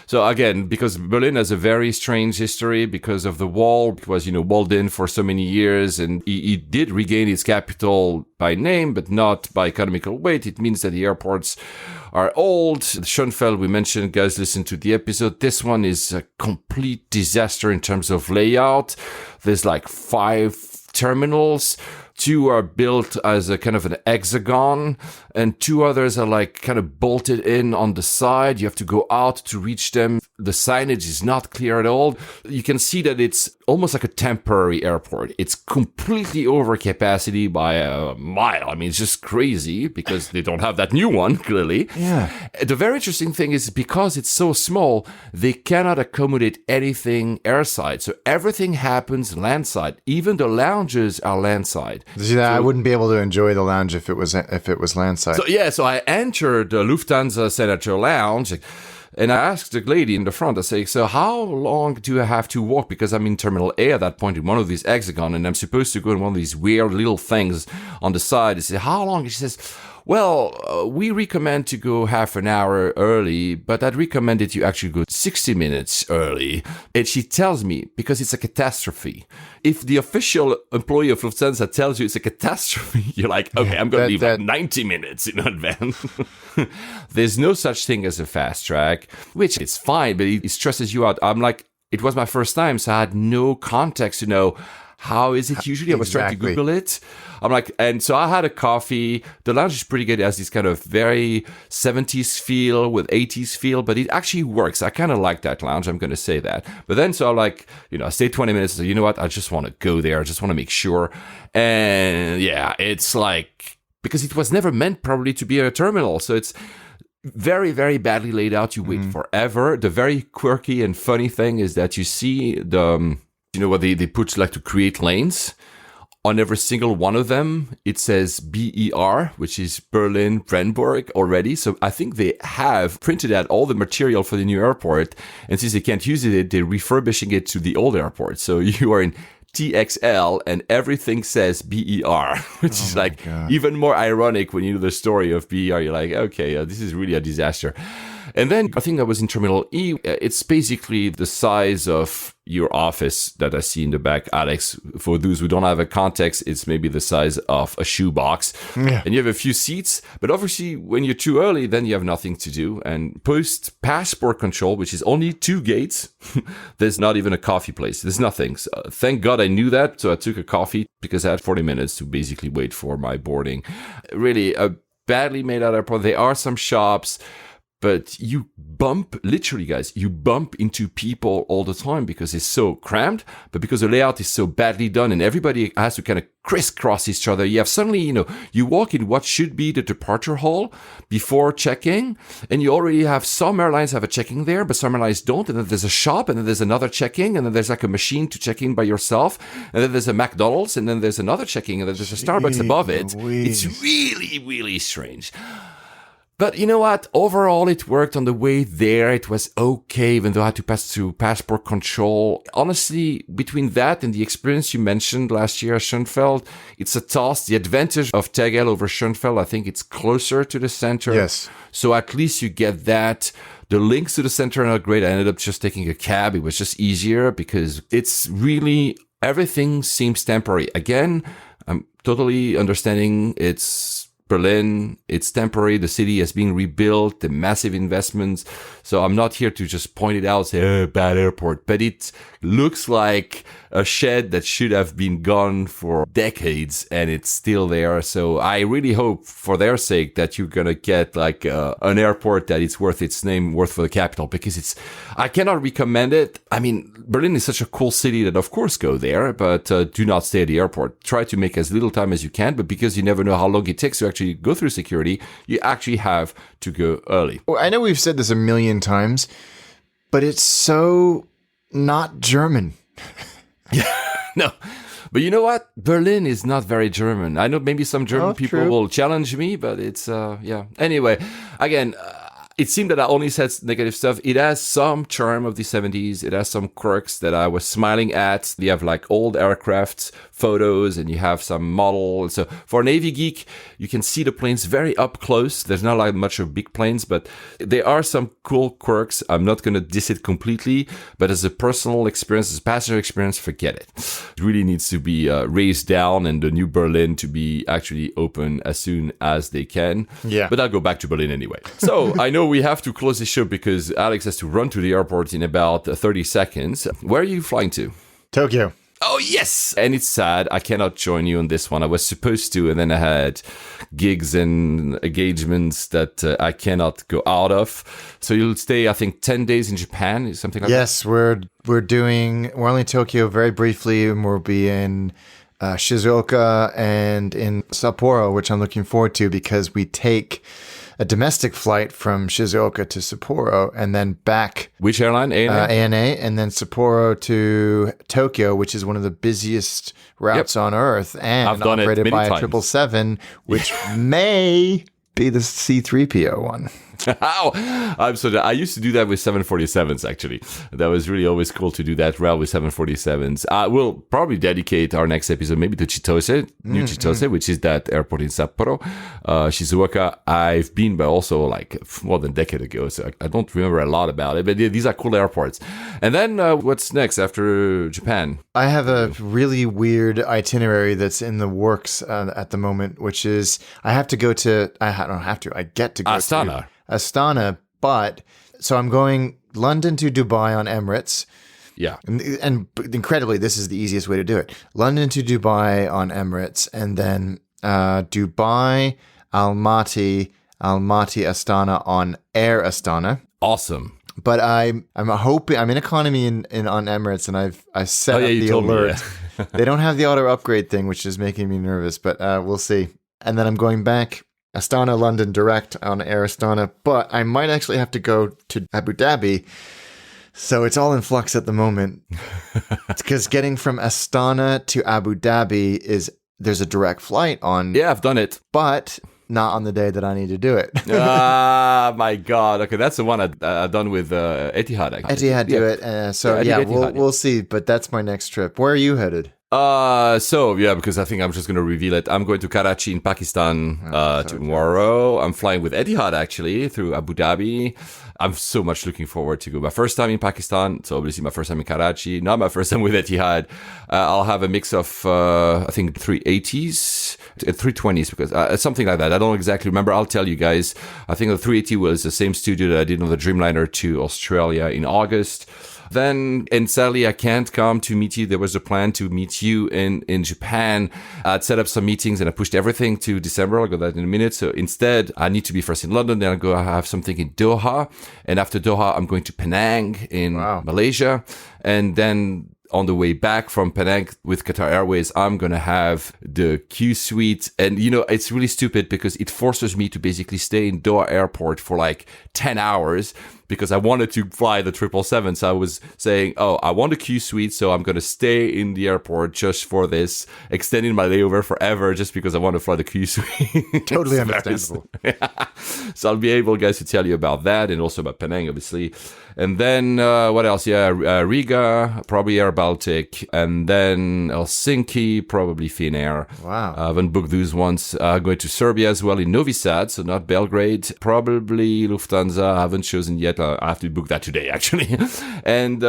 So again, because Berlin has a very strange history because of the wall, it was, walled in for so many years, and it did regain its capital by name, but not by economical weight. It means that the airports are old. Schönfeld, we mentioned, guys, listen to the episode. This one is a complete disaster in terms of layout. There's like 5 terminals. 2 are built as a kind of an hexagon, and 2 others are like kind of bolted in on the side. You have to go out to reach them. The signage is not clear at all. You can see that it's almost like a temporary airport. It's completely over capacity by a mile. I mean, it's just crazy because they don't have that new one, clearly. Yeah. The very interesting thing is because it's so small, they cannot accommodate anything airside. So everything happens landside. Even the lounges are landside. See, I wouldn't be able to enjoy the lounge if it was landside. So I entered the Lufthansa Senator Lounge. And I asked the lady in the front, I say, so how long do I have to walk? Because I'm in Terminal A at that point in one of these hexagon, and I'm supposed to go in one of these weird little things on the side. I say, how long? She says, well, we recommend to go half an hour early, but I'd recommend that you actually go 60 minutes early. And she tells me, because it's a catastrophe. If the official employee of Lufthansa tells you it's a catastrophe, you're like, okay, I'm going to leave like 90 minutes in advance. There's no such thing as a fast track, which is fine, but it stresses you out. I'm like, it was my first time, so I had no context to know how is it usually? I was trying to Google it. I'm like, and so I had a coffee. The lounge is pretty good. It has this kind of very 70s feel with 80s feel, but it actually works. I kind of like that lounge. I'm going to say that. But then, so I'm like, I stayed 20 minutes. So you know what? I just want to go there. I just want to make sure. And yeah, it's like, because it was never meant probably to be a terminal. So it's very, very badly laid out. You wait forever. The very quirky and funny thing is that you see the, what they put like to create lanes. On every single one of them, it says BER, which is Berlin Brandenburg already. So I think they have printed out all the material for the new airport. And since they can't use it, they're refurbishing it to the old airport. So you are in TXL and everything says BER, which is like even more ironic when you know the story of BER. You're like, okay, this is really a disaster. And then I think that was in Terminal E. It's basically the size of your office that I see in the back, Alex. For those who don't have a context, it's maybe the size of a shoebox. Yeah. And you have a few seats. But obviously, when you're too early, then you have nothing to do. And post passport control, which is only 2 gates, there's not even a coffee place. There's nothing. So thank God I knew that. So I took a coffee because I had 40 minutes to basically wait for my boarding. Really, a badly made out airport. There are some shops. But you literally guys, you bump into people all the time because it's so crammed, but because the layout is so badly done and everybody has to kind of crisscross each other. You have suddenly, you walk in what should be the departure hall before checking, and you already have some airlines have a checking there, but some airlines don't. And then there's a shop, and then there's another checking, and then there's like a machine to check in by yourself. And then there's a McDonald's, and then there's another checking, and then there's a Starbucks above it. It's really, really strange. But you know what? Overall, it worked on the way there. It was okay, even though I had to pass through passport control. Honestly, between that and the experience you mentioned last year at Schönfeld, it's a toss. The advantage of Tegel over Schönfeld, I think it's closer to the center. Yes. So at least you get that. The links to the center are not great. I ended up just taking a cab. It was just easier because it's really, everything seems temporary. Again, I'm totally understanding it's Berlin, it's temporary. The city has been rebuilt, the massive investments. So I'm not here to just point it out, say, bad airport. But it looks like a shed that should have been gone for decades and it's still there. So I really hope for their sake that you're going to get like an airport that it's worth its name, worth for the capital, because I cannot recommend it. I mean, Berlin is such a cool city that of course go there, but do not stay at the airport. Try to make as little time as you can, but because you never know how long it takes to actually go through security, you actually have to go early. Well, I know we've said this a million times, but it's so not German. Yeah, no. But you know what? Berlin is not very German. I know maybe some German people will challenge me, but it's, yeah. Anyway, again, it seemed that I only said negative stuff. It has some charm of the 70s. It has some quirks that I was smiling at. You have like old aircraft photos and you have some models. So for an AV geek, you can see the planes very up close. There's not like much of big planes, but there are some cool quirks. I'm not going to diss it completely, but as a personal experience, as a passenger experience, forget it. It really needs to be raised down and the new Berlin to be actually open as soon as they can. Yeah. But I'll go back to Berlin anyway. So I know we have to close the show because Alex has to run to the airport in about 30 seconds. Where are you flying to? Tokyo. Oh, yes! And it's sad. I cannot join you on this one. I was supposed to, and then I had gigs and engagements that I cannot go out of. So you'll stay, I think, 10 days in Japan, something like that? Yes, we're only in Tokyo very briefly, and we'll be in Shizuoka and in Sapporo, which I'm looking forward to because we take a domestic flight from Shizuoka to Sapporo and then back. Which airline? ANA? ANA, and then Sapporo to Tokyo, which is one of the busiest routes on Earth and I've done operated it by many a 777, which may be the C-3PO one. I used to do that with 747s, actually. That was really always cool to do that route with 747s. We'll probably dedicate our next episode maybe to Chitose, New Chitose, which is that airport in Sapporo. Shizuoka, I've been, but also like more than a decade ago, so I don't remember a lot about it. But yeah, these are cool airports. And then what's next after Japan? I have a really weird itinerary that's in the works at the moment, which is I have to go to, I don't have to, I get to go Astana. to Astana, but so I'm going London to Dubai on Emirates. Yeah. And incredibly, this is the easiest way to do it. London to Dubai on Emirates, and then Dubai, Almaty, Astana on Air Astana. Awesome. But I'm hoping I'm in economy in on Emirates, and I set up the alert. They don't have the auto upgrade thing, which is making me nervous, but we'll see. And then I'm going back Astana, London direct on Air Astana, but I might actually have to go to Abu Dhabi. So it's all in flux at the moment. Because getting from Astana to Abu Dhabi there's a direct flight on. Yeah, I've done it. But not on the day that I need to do it. My God. Okay, that's the one I've done with Etihad. Actually. Etihad do it. We'll see. But that's my next trip. Where are you headed? Because I think I'm just going to reveal it. I'm going to Karachi in Pakistan tomorrow. I'm flying with Etihad actually through Abu Dhabi. I'm so much looking forward to go. My first time in Pakistan, so obviously my first time in Karachi, not my first time with Etihad. I'll have a mix of, I think 380s, 320s, because something like that. I don't exactly remember. I'll tell you guys. I think the 380 was the same studio that I did on the Dreamliner to Australia in August. Then, and sadly, I can't come to meet you. There was a plan to meet you in Japan. I'd set up some meetings and I pushed everything to December. I'll go that in a minute. So instead, I need to be first in London. Then I'll go have something in Doha. And after Doha, I'm going to Penang in Malaysia. And then on the way back from Penang with Qatar Airways, I'm going to have the Q suite. And, it's really stupid because it forces me to basically stay in Doha airport for like 10 hours because I wanted to fly the 777. So I was saying, I want a Q suite. So I'm going to stay in the airport just for this, extending my layover forever just because I want to fly the Q suite. Totally understandable. So I'll be able, guys, to tell you about that and also about Penang, obviously. And then what else? Riga, probably Air Baltic, and then Helsinki, probably Finnair. Wow. I haven't booked those ones. Going to Serbia as well in Novi Sad, so not Belgrade. Probably Lufthansa. I haven't chosen yet. I have to book that today, actually. And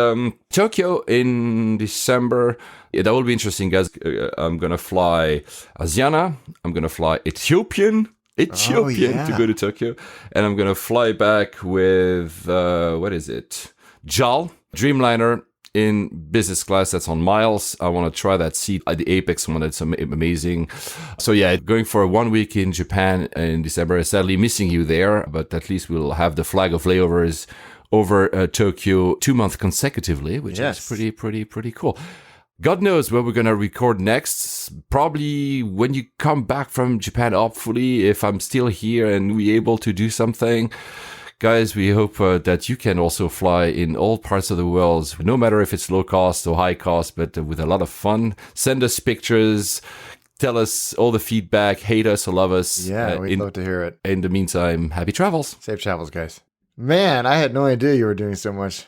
Tokyo in December. Yeah, that will be interesting, guys. I'm going to fly Asiana. I'm going to fly Ethiopian to go to Tokyo. And I'm going to fly back with, JAL, Dreamliner in business class. That's on miles. I want to try that seat at the Apex one. That's amazing. So yeah, going for 1 week in Japan in December. Sadly missing you there, but at least we'll have the flag of layovers over Tokyo 2 months consecutively, which is pretty cool. God knows where we're going to record next. Probably when you come back from Japan, hopefully, if I'm still here and we're able to do something. Guys, we hope that you can also fly in all parts of the world, no matter if it's low cost or high cost, but with a lot of fun. Send us pictures. Tell us all the feedback. Hate us or love us. Yeah, we'd love to hear it. In the meantime, happy travels. Safe travels, guys. Man, I had no idea you were doing so much.